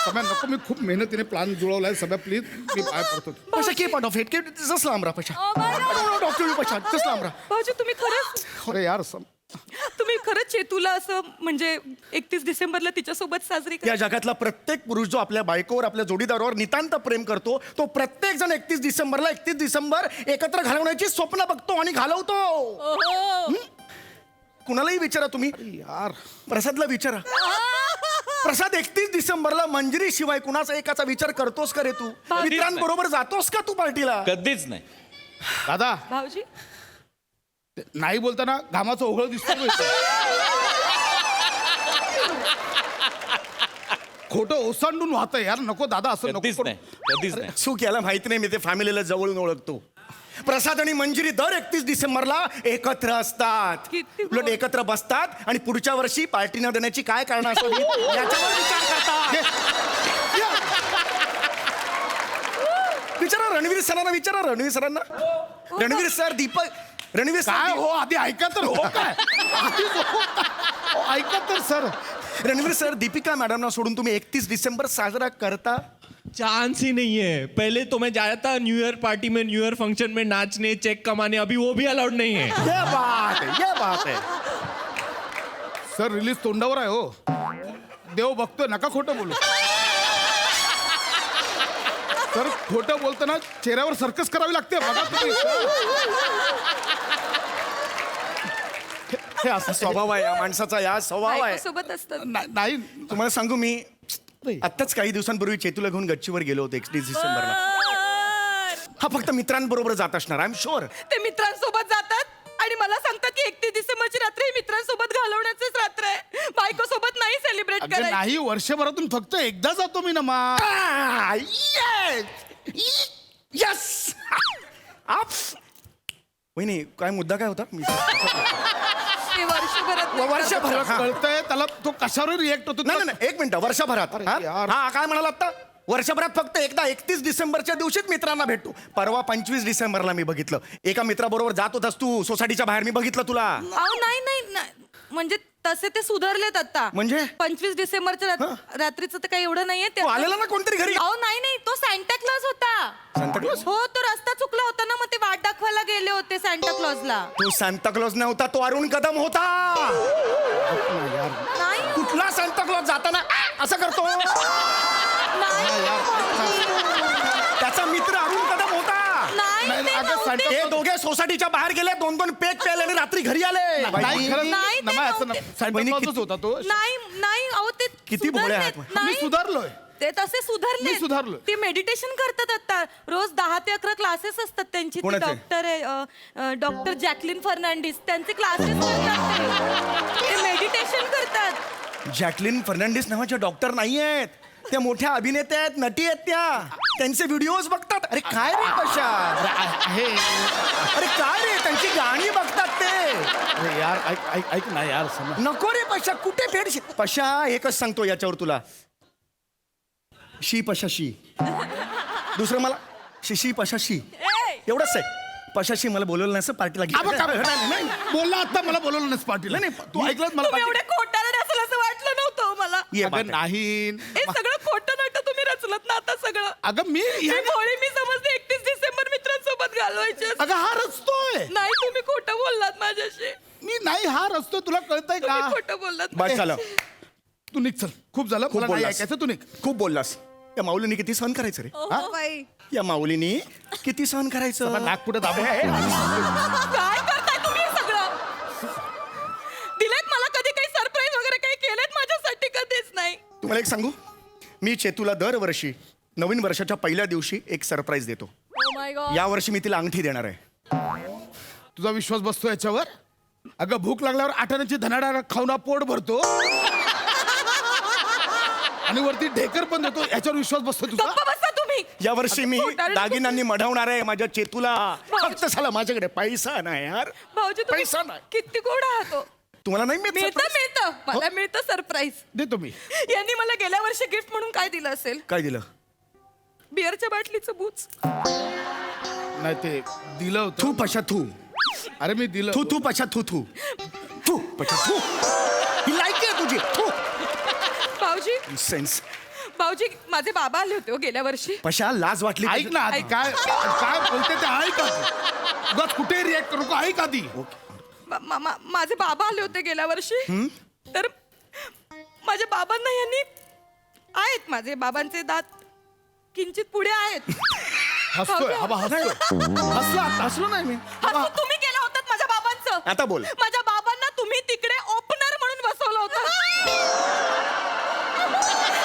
समय नको, मी खूप मेहनतीने प्लॅन जुळवलाय. समय प्लीज, मी पाय पडतो. पशा के पार्ट ऑफ इट के जस्ट लांबरा पशा. डॉक्टर पशा जस्ट लांबरा. भाऊजी तुम्ही खरंच, अरे यार, तुम्ही खरंच चेतूला असं म्हणजे 31 डिसेंबरला तिच्यासोबत साजरी या जगातला प्रत्येक पुरुष जो आपल्या बायकोवर, आपल्या जोडीदारावर नितांत प्रेम करतो, तो प्रत्येक जण 31 डिसेंबरला 31 डिसेंबर एकत्र घालवण्याची स्वप्न बघतो आणि घालवतो. कुणालाही विचारा तुम्ही. यार, प्रसादला विचारा. प्रसाद 31 डिसेंबरला मंजिरी शिवाय कुणाचा एकाचा विचार करतोस का रे तू? मित्रांबरोबर जातोस का तू पार्टीला? कधीच नाही. दादा, भाऊजी नाही बोलताना घामाचं ओघळ दिसतो. खोटं ओसांडून वाहतं यार. नको दादा, असं नको कधीच करू. नाही, कधीच नाही. चूक याला माहिती नाही, मी ते फॅमिलीला जवळून ओळखतो. प्रसाद आणि मंजिरी दर 31 डिसेंबरला एकत्र असतात, उलट एकत्र बसतात आणि पुढच्या वर्षी पार्टी न देण्याची काय कारण असावी याच्यावर विचार करतात. विचारा रणवीर सरांना, विचारा रणवीर सरांना. रणवीर सर, दीपक, रणवीर काय सर, हो आधी ऐका तर. हो काय आधीच हो काय? ऐका तर sir. Ranveer sir, Deepika madam सोडून तुम्ही 31 डिसेंबर साजरा करता? चांस ही नहीं है. पहले तो मैं जाया था न्यू ईयर पार्टी में, न्यू ईयर फंक्शन में नाचने, चेक कमाने. अभी वो भी अलाउड नहीं है. ये बात है, ये बात है. सर रिलीज तोंडावर आहे हो. देव बघतोय, नका खोटं बोलू. सर खोटं बोलताना चेहऱ्यावर सर्कस करावी लागते बघा तुम्ही. हे असा स्वभाव आहे या माणसाचा, या स्वभाव आहे. सोबत असतात. नाही तुम्हाला सांगू, मी आत्ताच काही दिवसांपूर्वी चेतूला घेऊन गच्चीवर गेलो होतो 31 डिसेंबरला. हा फक्त मित्रांबरोबर जात असणार, आय एम शुअर. ते मित्रांसोबत जातात आणि मला सांगतात की 31 डिसेंबरची रात्र ही मित्रांसोबत घालवण्याचीच रात्र आहे. बायको सोबत नाही सेलिब्रेट अगं करायची. नाही, वर्षभरातून फक्त एकदा जातो मी ना मा. यस. वहिनी, काय मुद्दा काय होता? ते वर्षभरात वर्षभरात कळतंय त्याला, तो कशावर रिएक्ट होतो. नाही नाही, एक मिनिट. वर्षभरात हा? यार. हा, काय म्हणाला आता? वर्षभरात फक्त एकदा 31 डिसेंबरच्या दिवशीच मित्रांना भेटतो. परवा 25 डिसेंबरला मी बघितलं, एका मित्राबरोबर जात होतास तू सोसायटीच्या बाहेर, मी बघितलं तुला. अहो नाही नाही नाही. म्हणजे तसे ते सुधारलेत आता. म्हणजे? 25 डिसेंबरच्या रात्रीचं तर काही एवढं नाहीये. तू आलेला ना कोणतरी घरी? अहो नाही नाही, तो सॅन्टा क्लॉज होता. Santa Claus? हो, तो रस्ता चुकला होता ना, मग ते वाट दाखवायला गेले होते सॅन्टा क्लॉजला. तो सांता क्लॉज नव्हता, तो अरुण कदम होता. नाही कुठला सांता क्लॉज जाताना असं करतो? त्याचा मित्र अरुण कदम होता. नाही, नाही, ते अगं, नव्हते. सांता- ते दोघे सोसायटीच्या बाहेर गेले, 2-2 पेक प्यायले आणि रात्री घरी आले. नाही खरंच नाही, ते नमा, असं नव्हते. सांता वहिनी, क्लॉजच होता तो. नाही नाही, अहो ते किती भोळे आहात. सुधारलेत. मी नाही, सुधारलोय. ते तसे सुधारले. मी सुधारलोय. ते मेडिटेशन करतात आता. रोज 10 ते 11 क्लासेस असतात त्यांची. ती कोणाचे? डॉक्टर आहे, डॉक्टर जॅकलिन फर्नांडिस. त्यांचे क्लासेस करतात ते मेडिटेशन करतात. जॅकलिन फर्नांडिस नावाचे डॉक्टर नाही आहेत, त्या मोठ्या अभिनेत्या आहेत, नटी आहेत त्या. त्यांचे व्हिडिओज बघतात. अरे काय रे पशा, आहे. अरे काय रे, त्यांची गाणी बघतात ते. अरे यार, ऐक ऐक ऐक ना यार. समज. नको रे पशा, कुठे फेड. पशा एकच सांगतो याच्यावर तुला, शी पशा शी. दुसरं मला शी पशा शी, एवढंच आहे. पशाशी मला बोलवलं नाही पार्टीला. नाही बोलला आता, मला बोलवलं नस पाटील. नाही, तू ऐकलं मला तुम्ही एवढे खोटारडे असेल असं वाटलं नव्हतं हो मला. अगं नाही. हे सगळं खोटं नाटक तुम्ही रचलत ना आता सगळं. अगं मी भोळी मी समजते 31 डिसेंबर मित्रांसोबत घालवायचे. अगं हा रचतोय. नाही, तुम्ही खोटं बोललात माझ्याशी. मी नाही, हा रचतोय. तुला कळतंय का? तुम्ही खोटं बोललात. बस झालं, तू निघ चल. खूप झालं, खूप मला नाही बोललास. ऐकायचं. तू निघ. खूप बोललास. या माऊलीने किती सहन करायचं रे? हो बाई. या माऊलीने किती सहन करायचं? नाक पुढे दाबून. काय करताय तुम्ही हे सगळं? दिलेत मला कधी काही सरप्राईज वगैरे काही केलेत माझ्यासाठी? कधीच नाही. तुम्हाला एक सांगू, मी चेतूला दरवर्षी नवीन वर्षाच्या पहिल्या दिवशी एक सरप्राईज देतो. Oh my God. यावर्षी मी तिला अंगठी देणार आहे. तुझा विश्वास बसतो याच्यावर? अगं भूक लागल्यावर आठाण्याची धनाडा खाऊन पोट भरतो आणि वरती ढेकर पण देतो. याच्यावर विश्वास बसतो तुझा? गप्प बसा तुम्ही. यावर्षी मी खोटारडे. दागिन्यांनी मढवणार आहे माझ्या चेतूला. फक्त साला माझ्याकडे पैसा नाही यार. भाऊजी तुम्ही पैसा नाही. किती गोड आहात हो. तुम्हाला नाही मिळत मिळतं surprise? मिळतं मला मिळतं सरप्राईज. देतो मी. यांनी मला गेल्या वर्षी गिफ्ट म्हणून काय दिलं असेल? काय दिलं? बिअरच्या बाटलीचं बूच. नाही ते दिलं होतं. थू पशा थू. अरे मी दिलं. थू थू पशा थू थू थू पशा थू. ही लायकी आहे तुझी. थू. भाऊजी सेन्स. भाऊजी माझे बाबा आले होते हो गेल्या वर्षी. पशा लाज वाटली. ऐक ना आधी. काय काय बोलते ते ऐक आधी. उगाच कुठे रिॲक्ट करू का? ऐक आधी. माझे बाबा आले होते गेल्या वर्षी. तर माझ्या बाबांना यांनी आहेत, माझे बाबांचे दात किंचित पुढे आहेत. हसतोय. हा बा, हसतोय. हसलो नाही मी. हसू तुम्ही केलं होतं माझ्या बाबांचं. आता बोल. माझ्या बाबांना तुम्ही तिकडे ओपनर म्हणून बसवलं होतं.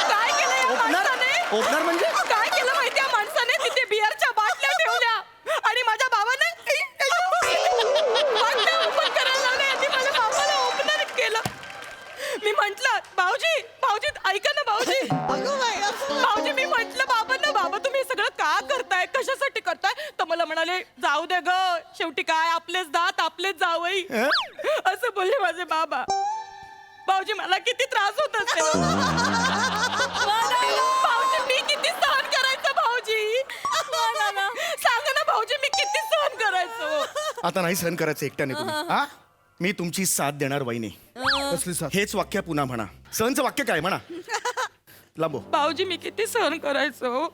काय केलं या माणसाने? ओपनर म्हणजे? काय केलं माहिती या माणसाने? तिथे बिअरच्या बाटल्या ठेवल्या आणि माझ्या बाबांना कशासाठी करताय? तर मला म्हणाले जाऊ दे ग, शेवटी काय आपलेच दात आपलेच जावई असं बोलले माझे बाबा. भाऊजी मला किती त्रास होत असते भाऊजी, मी किती सहन करायचं भाऊजी? सांगा ना भाऊजी, मी किती सहन करायचो? आता नाही सहन करायचं एकट्याने तुम्ही हा? मी तुमची साथ देणार वहिनी. कसली साथ? हेच वाक्य पुन्हा म्हणा. सहनचं वाक्य काय म्हणा. लांबो. भाऊजी मी किती सहन करायचो?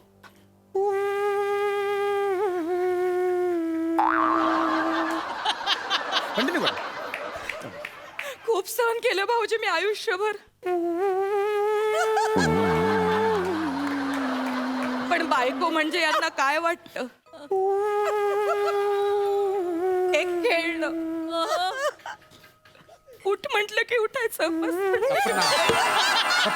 कंटिन्यू करा. खूप सहन केलं भाऊजी मी आयुष्यभर. पण बायको म्हणजे यांना काय वाटतं? एक खेळणं. उठ म्हटलं की उठायचं. बस म्हटलं की उठायचं.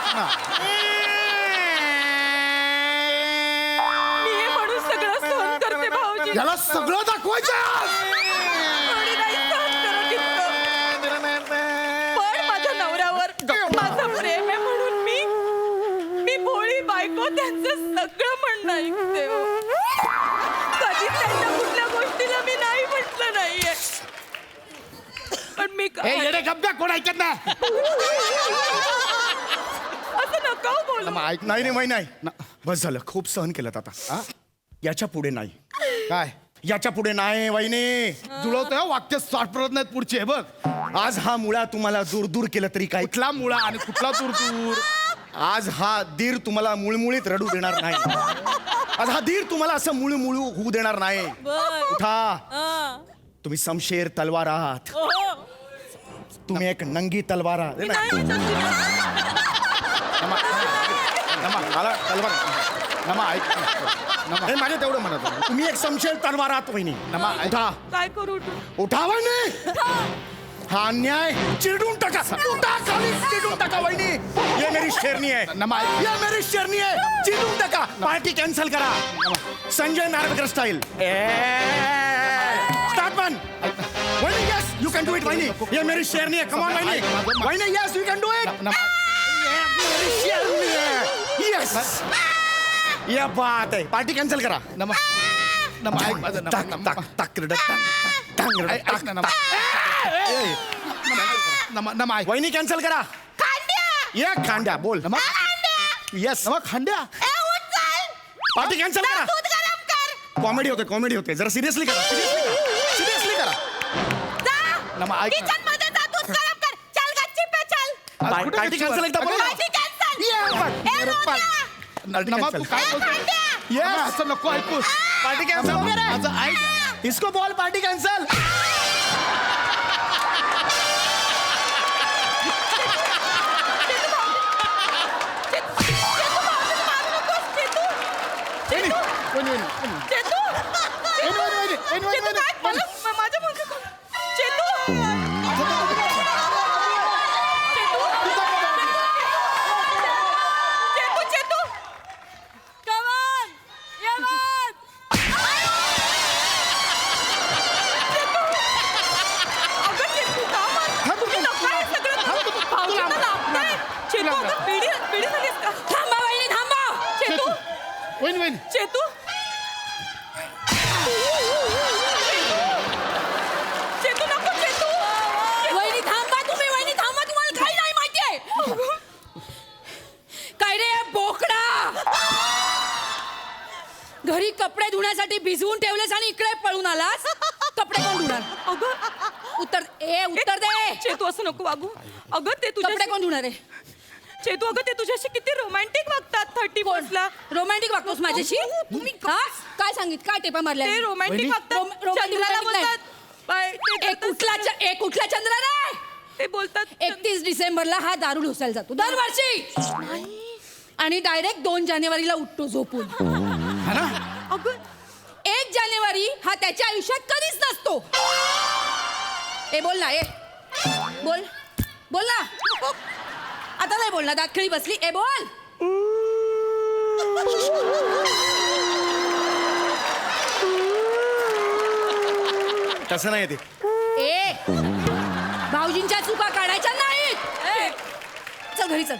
मी हे म्हणून सगळं सहन करते भाऊजी. याला सगळं दाखवायचं. कोणी नाही सहन करत इतकं. पण माझ्या नवऱ्यावर माझं प्रेम आहे म्हणून मी भोळी बायको त्यांचं सगळं म्हणणं ऐकते हो. कधी त्यांच्या कुठल्या गोष्टीला मी नाही म्हटलं नाहीये. पण मी हे येडे गप्प्या कोण ऐकत नाही. असं नका हो बोलू. ऐक. नाही नाही नाही. बस झालं, खूप सहन केलं आता हा? याच्या पुढे नाही. काय याच्या पुढे नाही वहिनी. जुळवतोय वाक्य साठप्रत नाहीत पुढचे. हे बघ, आज हा मुळा तुम्हाला दूर दूर केलं तरी काय. कुठला मुळा आणि कुठला दूर दूर. आज हा दीर तुम्हाला मुळमुळीत रडू देणार नाही. आज हा दीर तुम्हाला असं मुळमुळू होऊ देणार नाही. उठा. तुम्ही समशेर तलवार आहात. तुम्ही एक नंगी तलवार आहात. मला तलवार ऐक. हे माझे तेवढं म्हणत होतो. तुम्ही एक समशेर तलवार आहात वहिनी. उठा. काय करू? उठा वहिनी. हा अन्याय चिरडून टाका. उठा खाली. चिरडून टाका वहिनी. ये मेरी शेरनी है. ये मेरी शेरनी है. चिरडून टाका. पार्टी कॅन्सल करा. Sanjay Narvekar style. Start one. वहिनी yes you can do it. वहिनी ये मेरी शेरनी है. कम ऑन वहिनी. वहिनी yes you can do it. मेरी शेरनी है. यस ये बात है. पार्टी कॅन्सल करा. वहिनी कॅन्सल करा. ये खांड्या बोल. यस खांड्या. पार्टी कॅन्सल करा. कॉमेडी होते जरा सिरियसली करा. सिरियसली करा. पार्टी कॅन्सल एकदा बोल. असं नको ऐकू. Party cancel. इसको बोल पार्टी कॅन्सल. चेतू नको. चेतू वहिनी थांबा. तुम्ही वहिनी थांबा. तुम्हाला काही नाही माहितीये. काय रे बोकडा, घरी कपडे धुण्यासाठी भिजवून ठेवलेस आणि इकडे पळून आलास. कपडे कोण धुणार? उत्तर दे. चेतू असं नको वागू. अगं ते तुझे कपडे कोण धुणार आहे? चेतू अगं ते तुझ्याशी किती रोमॅन्टिक वागतात. 31 ला रोमॅन्टिक वागतोस माझ्याशी? तुम्ही काय सांगित? काय टेपा मारल्या? ते रोमॅन्टिक वागतात. चंद्राला बोलतात. एक कुठला चंद्र रे? ते बोलतात 31 डिसेंबरला हा दारू ढोसायला जातो दरवर्षी आणि डायरेक्ट 2 जानेवारीला उठतो झोपून. अगं 1 जानेवारी हा त्याच्या आयुष्यात कधीच नसतो. ए बोल ना. बोल ना. आता नाही बोलणार. दातखिळी बसली. ए बोल. तसं नाही ते. ए भाऊजींच्या चुका काढायच्या नाहीत. चल घरी चल.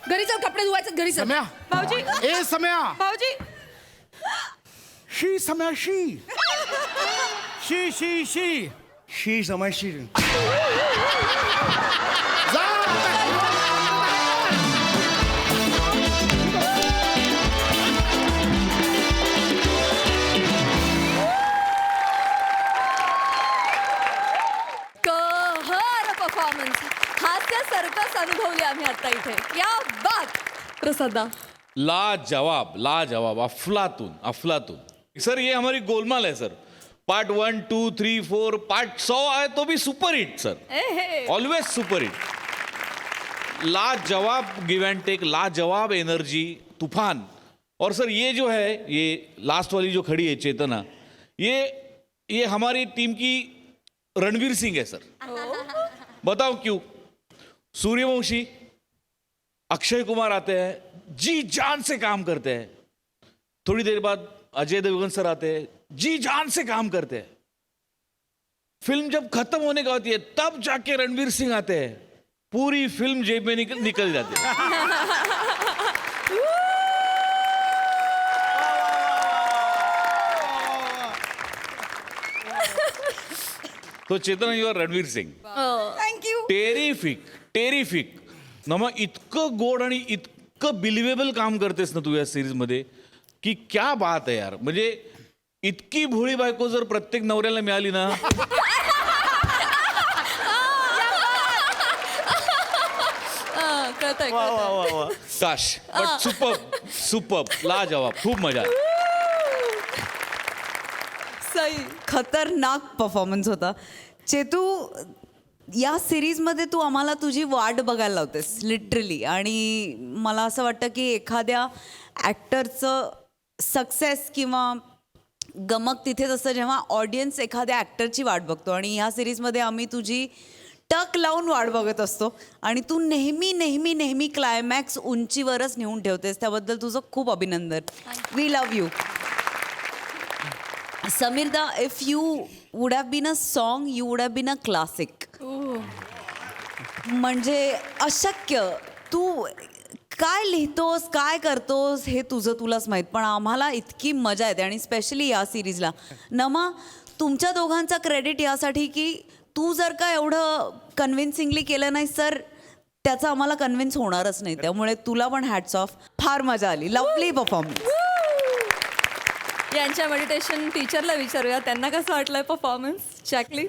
घरी चल. कपडे धुवायचं. घरी चल. सम्या. भाऊजी. ए सम्या. भाऊजी. शी सम्या शी शी शी शी शी समाशी जा कहर परफॉर्मन्स, हास्य सर्कस अनुभवली आम्ही आता इथे. या बात प्रसादा. लाजवाब अफलातून अफलातून. सर ये हमारी गोलमाल है सर. पार्ट 1 2 3 4 पार्ट 100 आए तो भी super hit sir. Always super hit. लाजवाब गिव एंड टेक, लाजवाब एनर्जी, तूफान. और सर ये जो है, ये लास्ट वाली जो खड़ी है चेतना, ये हमारी टीम की रणवीर सिंह है सर. बताओ क्यों? सूर्यवंशी, अक्षय कुमार आते हैं, जी जान से काम करते हैं. थोड़ी देर बाद अजय देवगन सर आते हैं, जी जान से काम करते हैं. फिल्म जब खत्म होने का होती है तब जाके रणवीर सिंह आते हैं, पूरी फिल्म जेब में निकल जाती है. तो Chetna your Ranveer Singh. Thank you. Terrific नमा, इतकं गोड आणि इतकं बिलिव्हेबल काम करतेस ना तू या सिरीज मध्ये की क्या बात आहे यार. म्हणजे इतकी भोळी बायको जर प्रत्येक नवऱ्याला मिळाली ना, कळतंय. काश. बट सुपर लाजवाब, खूप मजा. सई खतरनाक परफॉर्मन्स होता. चेतू, या सिरीजमध्ये तू आम्हाला तुझी वाट बघायला लावतेस लिटरली. आणि मला असं वाटतं की एखाद्या ॲक्टरचं सक्सेस किंवा गमक तिथेच असतं जेव्हा ऑडियन्स एखाद्या ॲक्टरची वाट बघतो. आणि ह्या सिरीजमध्ये आम्ही तुझी टक लावून वाट बघत असतो. आणि तू नेहमी नेहमी नेहमी क्लायमॅक्स उंचीवरच नेऊन ठेवतेस. त्याबद्दल तुझं खूप अभिनंदन. We love you. समीरदा, if you would have been a song you would have been a classic. म्हणजे अशक्य. तू काय लिहितोस, काय करतोस हे तुलाच माहीत, पण आम्हाला इतकी मजा येते. आणि स्पेशली या सिरीजला नमा, तुमच्या दोघांचा क्रेडिट यासाठी की तू जर का एवढं कन्व्हिन्सिंगली केलं नाही सर, त्याचं आम्हाला कन्व्हिन्स होणारच नाही. त्यामुळे तुला पण हॅट्स ऑफ. फार मजा आली. Lovely performance. यांच्या मेडिटेशन टीचरला विचारूया त्यांना कसं वाटलंय performance. Jacqueline.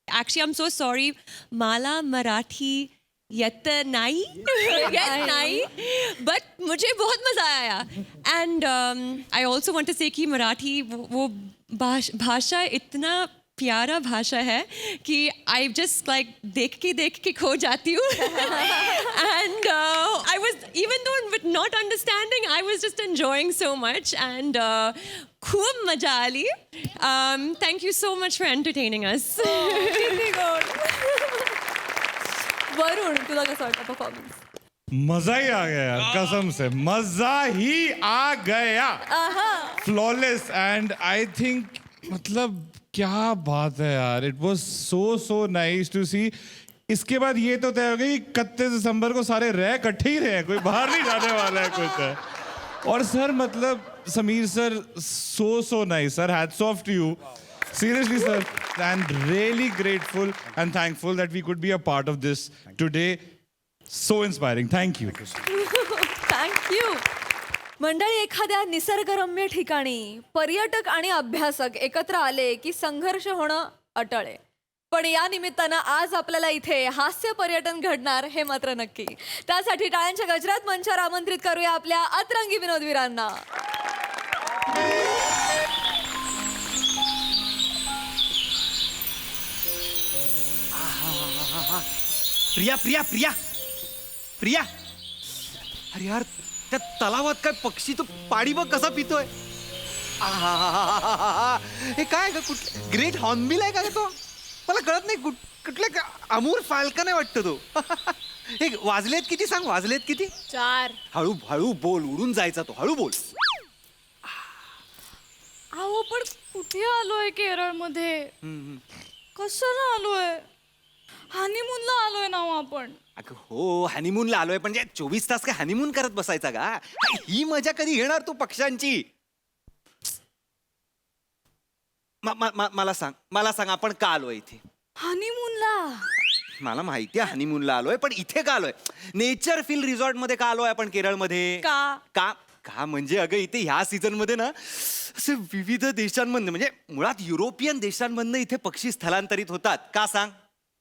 Actually I am so sorry, मला मराठी येत नाही बट मुझे बहुत मज़ा आया. And I also want to say कि मराठी वो भाषा इतना प्यारा भाषा है कि आई जस्ट लाइक देख के खो जाती हूँ. And I was even though with not understanding I was just enjoying so much. And खूब मजा आली. Thank you so much for entertaining us. Varun, तुला कसं वाटतं परफॉर्मन्स? मजा ही आ गया यार, कसम से मजा ही आ गया. फ्लॉलेस. एंड आई थिंक मतलब क्या बात है यार. It was so nice to see. इसके बाद ये तो तय हो गया कि 31 दिसंबर को सारे रह इकट्ठे ही रहे, कोई बाहर नहीं जाने वाला है कुछ है. और सर मतलब Sameer sir so nice sir. Hats off to you seriously sir, and really grateful and thankful that we could be a part of this today. So inspiring. Thank you. Thank you. मंडळी, एखाद्या निसर्गरम्य ठिकाणी पर्यटक आणि अभ्यासक एकत्र आले की संघर्ष होणं अटळ आहे. पण या निमित्तानं आज आपल्याला इथे हास्य पर्यटन घडणार हे मात्र नक्की. त्यासाठी टाळ्यांच्या गजरात मंचावर आमंत्रित करूया आपल्या अतरंगी विनोदवीरांना. प्रिया प्रिया प्रिया प्रिया. अरे यार, त्या तलावात काय पक्षी तो पाणी बघ कसा पितोय. हे काय ग, कुठलं ग्रेट हॉर्नबिल आहे का तो? मला कळत नाही कुठल्या अमूर फाल्कन आहे वाटतं तो. हे वाजलेत किती सांग, वाजलेत किती? 4. हळू हळू बोल, उडून जायचा तो, हळू बोल. अहो पण कुठे आलोय केरळमध्ये? कशाला आलोय? हनीमूनला आलोय ना आपण. अगं हो, हनीमूनला आलोय, पण 24 तास काय हनीमून करत बसायचा का? ही मजा कधी घेणार तू पक्ष्यांची? मला सांग आपण का आलोय इथे? हनीमूनला. मला माहिती आहे हनीमूनला आलोय, पण इथे का आलोय? नेचर फील रिसॉर्ट मध्ये का आलोय आपण केरळमध्ये? का म्हणजे अगं इथे ह्या सीझन मध्ये ना असे विविध देशांमधनं, म्हणजे मुळात युरोपियन देशांमधनं इथे पक्षी स्थलांतरित होतात. का सांग?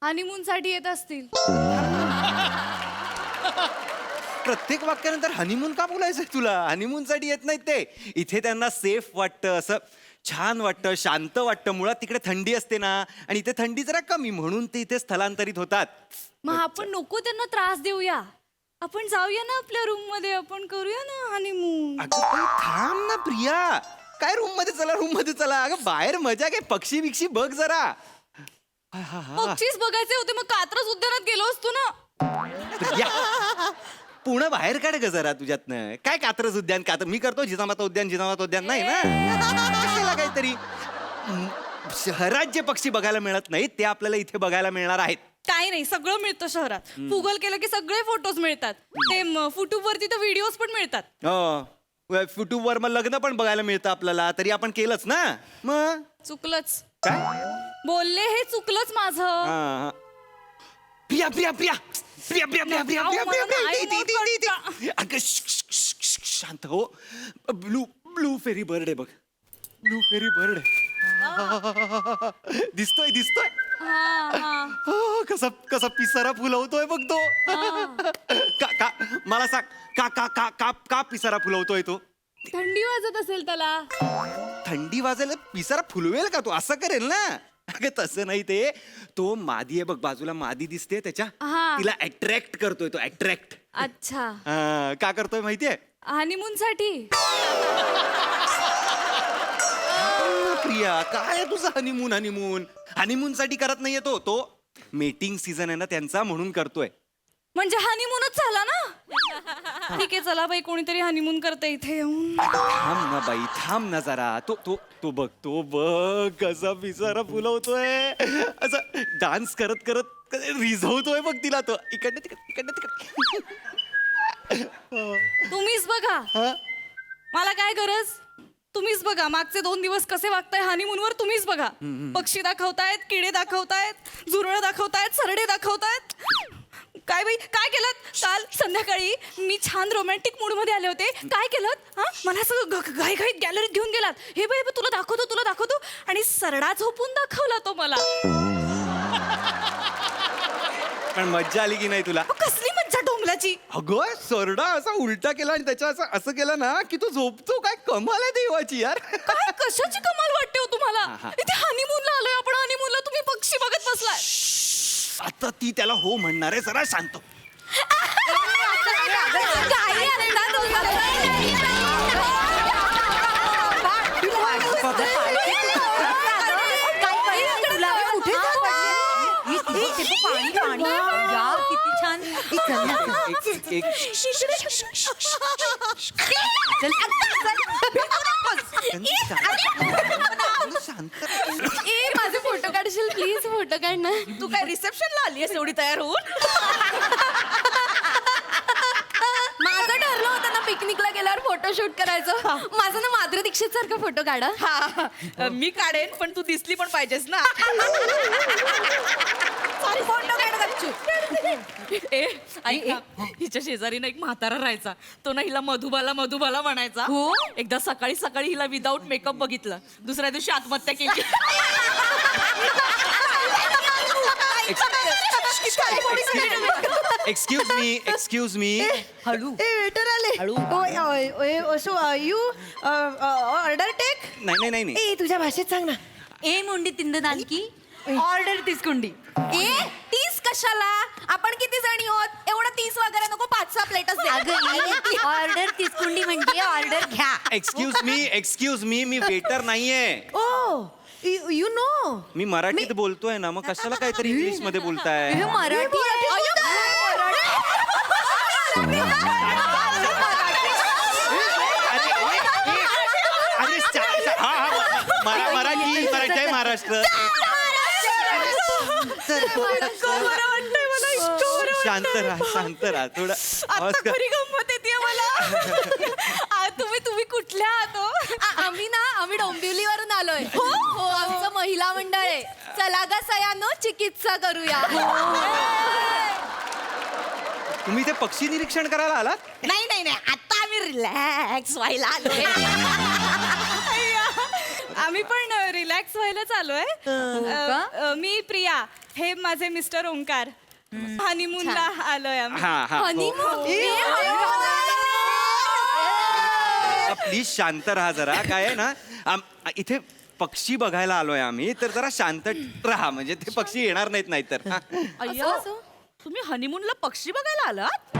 हनीमून साठी येत असतील. प्रत्येक वाक्यानंतर हनीमून का बोलायचंय तुला? हनीमून साठी येत नाहीत ते. इथे त्यांना सेफ वाटतं, असं छान वाटतं, शांत वाटतं. मुळात तिकडे थंडी असते ना, आणि इथे थंडी जरा कमी, म्हणून ते इथे स्थलांतरित होतात. मग आपण नको त्यांना त्रास देऊया. आपण जाऊया ना आपल्या रूम मध्ये, आपण करूया ना हनीमून. अगं पण थांब ना प्रिया, काय रूम मध्ये चला, रूम मध्ये चला. अगं बाहेर मजा काय, पक्षी बिक्षी बघ जरा. पक्षीच बघायचे होते, मग कात्रज उद्यानात गेलो असतो ना. प्रिया, पुणे बाहेर काढ ग जरा तुझ्यातनं. काय कात्रज उद्यान, मी करतो जिजामाता उद्यान नाही ना. कशाला काहीतरी. शहरात जे पक्षी बघायला मिळत नाहीत ते आपल्याला इथे बघायला मिळणार आहेत. काही नाही, सगळं मिळतं शहरात. गुगल केलं की सगळे फोटोज मिळतात. ते युट्यूब वरती तर व्हिडिओज पण मिळतात. युट्यूब वर मग लग्न पण बघायला मिळतं आपल्याला, तरी आपण केलंच ना. मग चुकलंच. काय बोलले हे चुकलंच माझं. प्रिया प्रिया प्रिया प्रिया प्रिया प्रिया प्रिया प्रिया प्रिया अगं शांत हो. ब्लू फेरी बर्ड आहे बघ, ब्लू फेरी बर्ड आहे. दिसतोय दिसतोय. कसा कसा पिसारा फुलवतोय बघ तो. का मला सांग, का का का का का पिसारा फुलवतोय तो? थंडी वाजत असेल त्याला. थंडी वाजायला पिसारा फुलवेल का तो? असं करेल ना. अगं तसं नाही, ते तो मादी आहे बघ, बाजूला मादी दिसते त्याच्या, तिला अट्रॅक्ट करतोय तो. अट्रॅक्ट. अच्छा. का करतोय माहितीये? हनीमून साठी. प्रिया काय तुझं हनीमून? हनीमून साठी करत नाहीये तो मेटिंग सीझन आहे ना त्यांचा, म्हणून करतोय. म्हणजे हनीमूनच झाला ना. ठीक आहे, चला बाई, कोणीतरी हनीमून करते इथे येऊन. थांब ना बाई, थांब ना जरा. तो बघ कसा पिसारा फुलवतोय, असं डान्स करत करत रिझवतोय बघ तिला तो. इकडनं तिकडे. तुम्हीच बघा, मला काय गरज. तुम्हीच बघा, मागचे 2 दिवस कसे वागताय हनीमूनवर, तुम्हीच बघा. पक्षी दाखवतायत, किडे दाखवतायत, झुरळ दाखवतायत, सरडे दाखवतायत. काय बाई, काय केलं? काल संध्याकाळी मी छान रोमॅन्टिक मूड मध्ये आले होते. काय केलं? मला असं घाईघाईत गॅलरीत घेऊन गेलात. हे बाई तुला दाखवतो, आणि सरडा झोपून दाखवला तो मला. पण मज्जा आली की नाही तुला? कसली मज्जा डोंबल्याची. अगं सरडा असा उलटा केला आणि त्याच्या असं केलं ना की तो झोपतो. काय कमाल आहे देवाची यार. काय कशाची कमाल वाटते हो तुम्हाला? इथे हनीमूनला आलोय आपण, हनीमूनला तुम्ही पक्षी बघत बसलाय. आता ती त्याला हो म्हणणार आहे, जरा शांत. किती छान. माझे फोटो काढशील प्लीज? फोटो काढ ना. तू काय रिसेप्शनला आली आहेस एवढी तयार होऊन? माझं ठरलं होतं ना पिकनिकला गेल्यावर फोटोशूट करायचं. माझं ना माधुरी दीक्षित सारखा फोटो काढा. मी काढेन, पण तू दिसली पण पाहिजेस ना. फोटो काढ गच्चू. हिच्या शेजारी ना एक म्हातारा राहायचा. तो ना हिला मधुबाला म्हणायचा. एकदा सकाळी सकाळी हिला विदाऊट मेकअप बघितलं, दुसऱ्या दिवशी आत्महत्या केली. Excuse me. हळू. वेटर आले. You order take. नाही ए तुझ्या भाषेत सांग ना. ए मुंडी तिंद दानकी ऑर्डर तिसकुंडी. ए 30 कशाला? आपण किती जणी आहोत? एवढं 30 वगैरे नको, 5-6 प्लेटच दे. ऑर्डर तिसकुंडी म्हणजे ऑर्डर घ्या. एक्सक्यूज मी वेटर नाहीये. ओ यू नो. मी मराठीत बोलतोय ना, मग कशाला काहीतरी इंग्लिश मध्ये बोलताय? मराठी मराठी महाराष्ट्र. शांत राहा थोडं. गंमत येते मला. तुम्ही कुठल्या आहात? आम्ही डोंबिवलीवरून आलोय. हो, आमचं महिला मंडळ आहे. चला ग सयानो चिकित्सा करूया. तुम्ही ते पक्षी निरीक्षण करायला आलात? नाही नाही नाही, आता आम्ही रिलॅक्स व्हायला आलोय. आम्ही पण रिलॅक्स व्हायलाच आलोय. मी प्रिया, हे माझे मिस्टर ओंकार. हनीमूनला आलोय आम्ही. प्लीज शांत राहा जरा. काय आहे ना, इथे पक्षी बघायला आलोय आम्ही, तर जरा शांत राहा, म्हणजे ते पक्षी येणार नाहीत नाहीतर. अय्यो, तुम्ही हनीमूनला पक्षी बघायला आलात?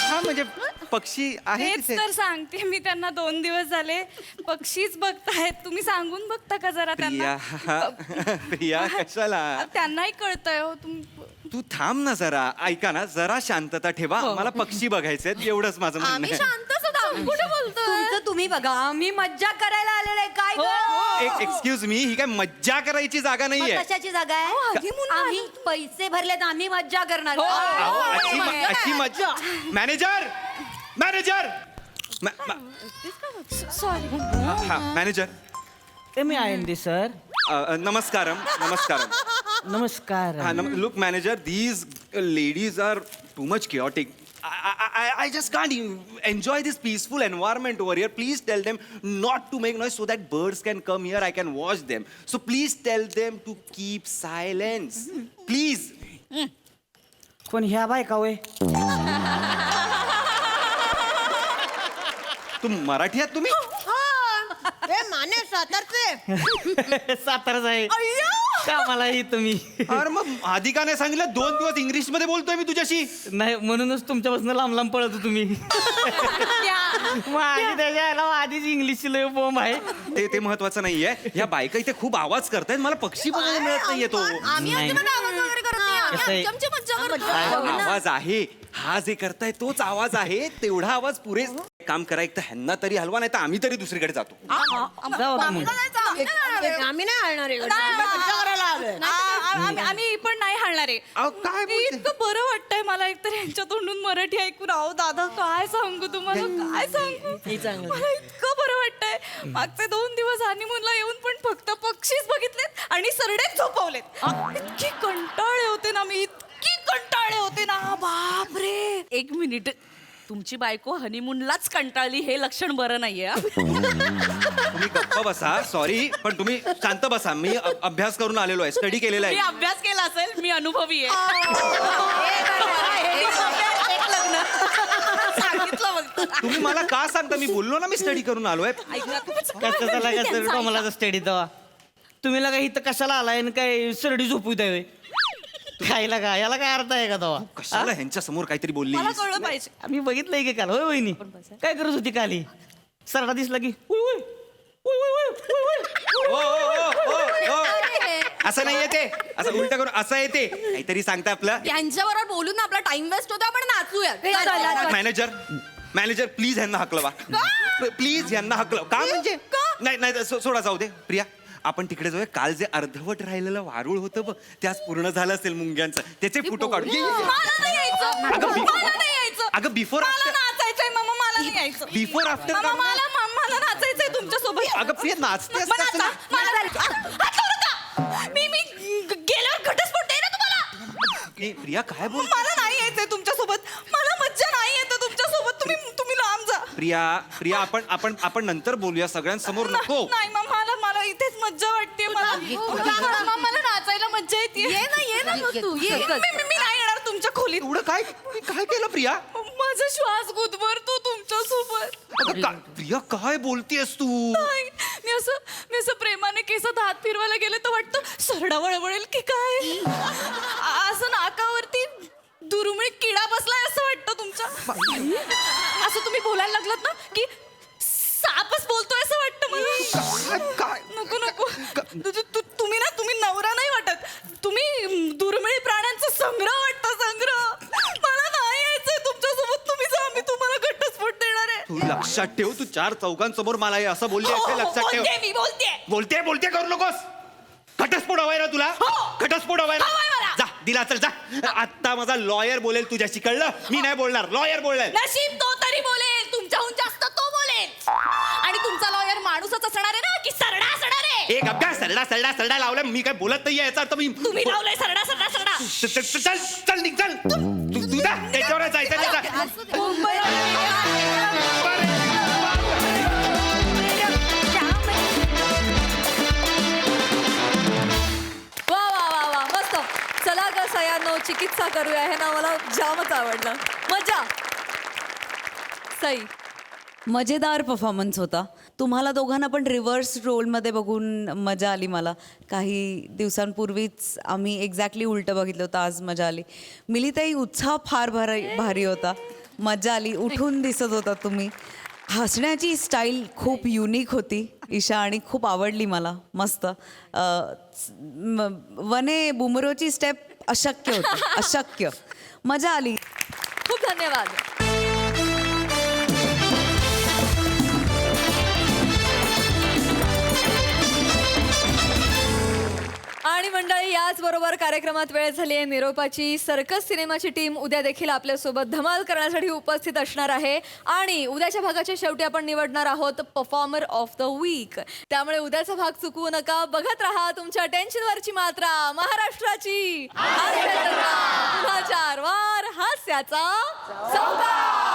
हा म्हणजे पक्षी आहे तेच तिथे. तर सांगते मी त्यांना, 2 दिवस झाले पक्षीच बघतायत. तुम्ही सांगून बघता का जरा त्यांना? प्रिया कशाला? त्यांनाही कळतंय हो. तू थांब ना जरा. ऐका ना, जरा शांतता ठेवा. मला पक्षी बघायचे आहेत, एवढंच माझं म्हणणं आम्ही आहे. शांतच होतो. आम्ही कुठे बोलतोय? तुमचं तुम्ही बघा, आम्ही मज्जा करायला आलेलो आहे. काय गं? एक्सक्यूज मी, ही काय मज्जा करायची जागा नाहीये. कशाची जागा आहे? आम्ही पैसे भरले तर आम्ही मज्जा करणार. अशी मज्जा. मॅनेजर मॅनेजर मी आयंदी सर. नमस्कारम. नमस्कार. Look, manager, these ladies are too much chaotic. I just can't enjoy this peaceful environment over here. Please tell them not to make noise so that birds can come here. I can watch them. So please tell them to keep silence. Please. कोण ह्या बायका होय? तुम मराठी आहात तुम्ही? माने सातारचे. साताराच आहे. कामाला आहे तुम्ही. अरे मग आधी का नाही सांगितलं? 2 दिवस इंग्लिश मध्ये बोलतोय मी तुझ्याशी. नाही, म्हणूनच तुमच्यापासून लांब लांब पळत होतो तुम्ही. माझी त्याच्या आधीच इंग्लिशची लय बॉम्ब आहे. ते महत्वाचं नाहीये. या बायका इथे खूप आवाज करतायत, मला पक्षी बघायला मिळत नाहीये तो. आम्ही अजिबात आवाज वगैरे करत नाही. आम्ही कसं आहे? आमची मज्जा करतो. आवाज आहे, हा जे करताय तोच आवाज आहे. तेवढा आवाज पुरेस. काम करा, एक तर ह्यांना तरी हलवा, नाही तर आम्ही तरी दुसरीकडे जातो. आम्ही नाही हलणार आहे. मज्जा करायला आलोय. आम्ही पण नाही हलणार आहे. काय इतकं बरं वाटतंय मला एकतर यांच्या तोंडून मराठी ऐकून. अहो दादा, काय सांगू तुम्हाला, काय सांगू. मला इतकं बरं वाटतंय. मागचे 2 दिवस हनीमूनला येऊन पण फक्त पक्षीच बघितलेत आणि सरडेच झोपवलेत. इतकी कंटाळे होते ना मी, इतकी कंटाळे होते ना, बापरे. 1 मिनिट, तुमची बायको हनीमूनलाच कंटाळली हे लक्षण बरं नाहीये. तुम्ही गप्प बसा. सॉरी, पण तुम्ही शांत बसा. मी अभ्यास करून आलेलो आहे, स्टडी केलेला मी आहे. अभ्यास केला असेल, मी अनुभवी आहे. सांगितलं मग. तुम्ही मला का सांगता? मी बोललो ना, मी स्टडी करून आलोय. मला स्टडी दवा. तुम्ही लगा इथं कशाला आलाय आणि काय सरडी झोपू द्यावे? खायला का? याला काय अर्थ आहे का दवा? कशाला ह्यांच्या समोर काहीतरी बोलली? मला कळलं पाहिजे. आम्ही बघितलंय की काल. होय वहिनी, काय करत होती काली? सरडा दिसला की उय उय उय उय उय उय उय. असं नाही येते, असं उलट करून असं येते. काहीतरी सांगता आपलं. त्यांच्याबरोबर बोलून ना आपला टाइम वेस्ट होतो. आपण नाचूया. मॅनेजर प्लीज ह्यांना हकलवा. प्लीज ह्यांना हकलव. का म्हणजे? नाही नाही, सोडा, जाऊ दे. प्रिया, आपण तिकडे जाऊया. काल जे अर्धवट राहिलेलं वारूळ होतं बघ, ते आज पूर्ण झालं असेल मुंग्यांचं. त्याचे फोटो काढू. मला नाही यायचं. मला नाही यायचं. अगं बिफोर मला आफ्टर. नाचायचंय मामा, मला नाही यायचं. Before after. मला नाचायचंय तुमच्या सोबत. अगं प्रिया, नाचतेस मला कसं? मी गेल्यावर घटस्फोट दे ना तुम्हाला. प्रिया काय बोल? मला नाही यायचंय तुमच्या सोबत. मला मज्जा नाही येत तुमच्या सोबत. तुम्ही लांब जा. प्रिया आपण नंतर बोलूया, सगळ्यांसमोर नको. नाही मला इथेच मज्जा वाटते. मला नाचायला मज्जा येते. ये ना मग तू ये. मी नाही येणार तुमच्या खोलीत. एवढं काय केलं प्रिया? माझा श्वास गुदमरतो तुमच्या सोबत. प्रिया काय बोलतेस तू? नाही, मी असं प्रेमाने केसात हात फिरवायला गेले तर वाटतं सरडा वळवळेल की काय. असं नाकावरती दुर्मिळ किडा बसलाय असं वाटतं तुमच्या. असं तुम्ही बोलायला लागलात ना की सापच बोलतोय असं वाटतं मला. नको. तुम्ही नवरा नाही वाटत. तुम्ही दुर्मिळ प्राण्यांचा संग्रह वाटतं, संग्रह. मला नाही यायचंय तुमच्यासोबत. तुम्ही जा, मी तुम्हाला घटस्फोट देणार आहे. तू लक्षात ठेव, तू 4 चौघांसमोर मला हे असं बोलली आहे, लक्षात ठेव. मी बोलते करू नकोस. घटस्फोट हवाय ना तुला? घटस्फोट हवाय ना? जा, दिला, चल जा. आता माझा लॉयर बोलेल तुझ्याशी, कळलं? मी नाही बोलणार, लॉयर बोलेल. नशीब तो तरी बोलेल. तुमच्याहून जास्त तो बोलेल. आणि तुमचा लॉयर माणूसच असणार आहे ना की सरडा असणार आहे? एक अभ्यास सरडा लावलाय मी काय बोलत नाहीये याचा अर्थ मी तुम्ही लावलंय सरडा सरडा सरडा चल चल निघ चल तू जा त्याच्यावर जायचं वा वा वा वा मस्त. चला ग सयांनो चिकित्सा करूया. हे ना मला जामच आवडलं. मजा. सई. मजेदार परफॉर्मन्स होता. तुम्हाला दोघांना पण रिव्हर्स रोलमध्ये बघून मजा आली. मला काही दिवसांपूर्वीच आम्ही एक्झॅक्टली उलटं बघितलं होतं. आज मजा आली. मिलीताई उत्साह फार भारी होता. मजा आली. उठून दिसत होता तुम्ही. हसण्याची स्टाईल खूप युनिक होती ईशा आणि खूप आवडली मला. मस्त. वने बुमरोची स्टेप अशक्य होती. अशक्य. मजा आली. खूप धन्यवाद. आणि मंडळी याचबरोबर कार्यक्रमात वेळ झाली आहे निरोपाची. सर्कस सिनेमाची टीम उद्या देखील आपल्यासोबत धमाल करण्यासाठी उपस्थित असणार आहे. आणि उद्याच्या भागाच्या शेवटी आपण निवडणार आहोत परफॉर्मर ऑफ द वीक. त्यामुळे उद्याचा भाग चुकवू नका. बघत राहा तुमच्या टेन्शनवरची मात्रा महाराष्ट्राची. पुन्हा 4 वार हास्याचा चौकार.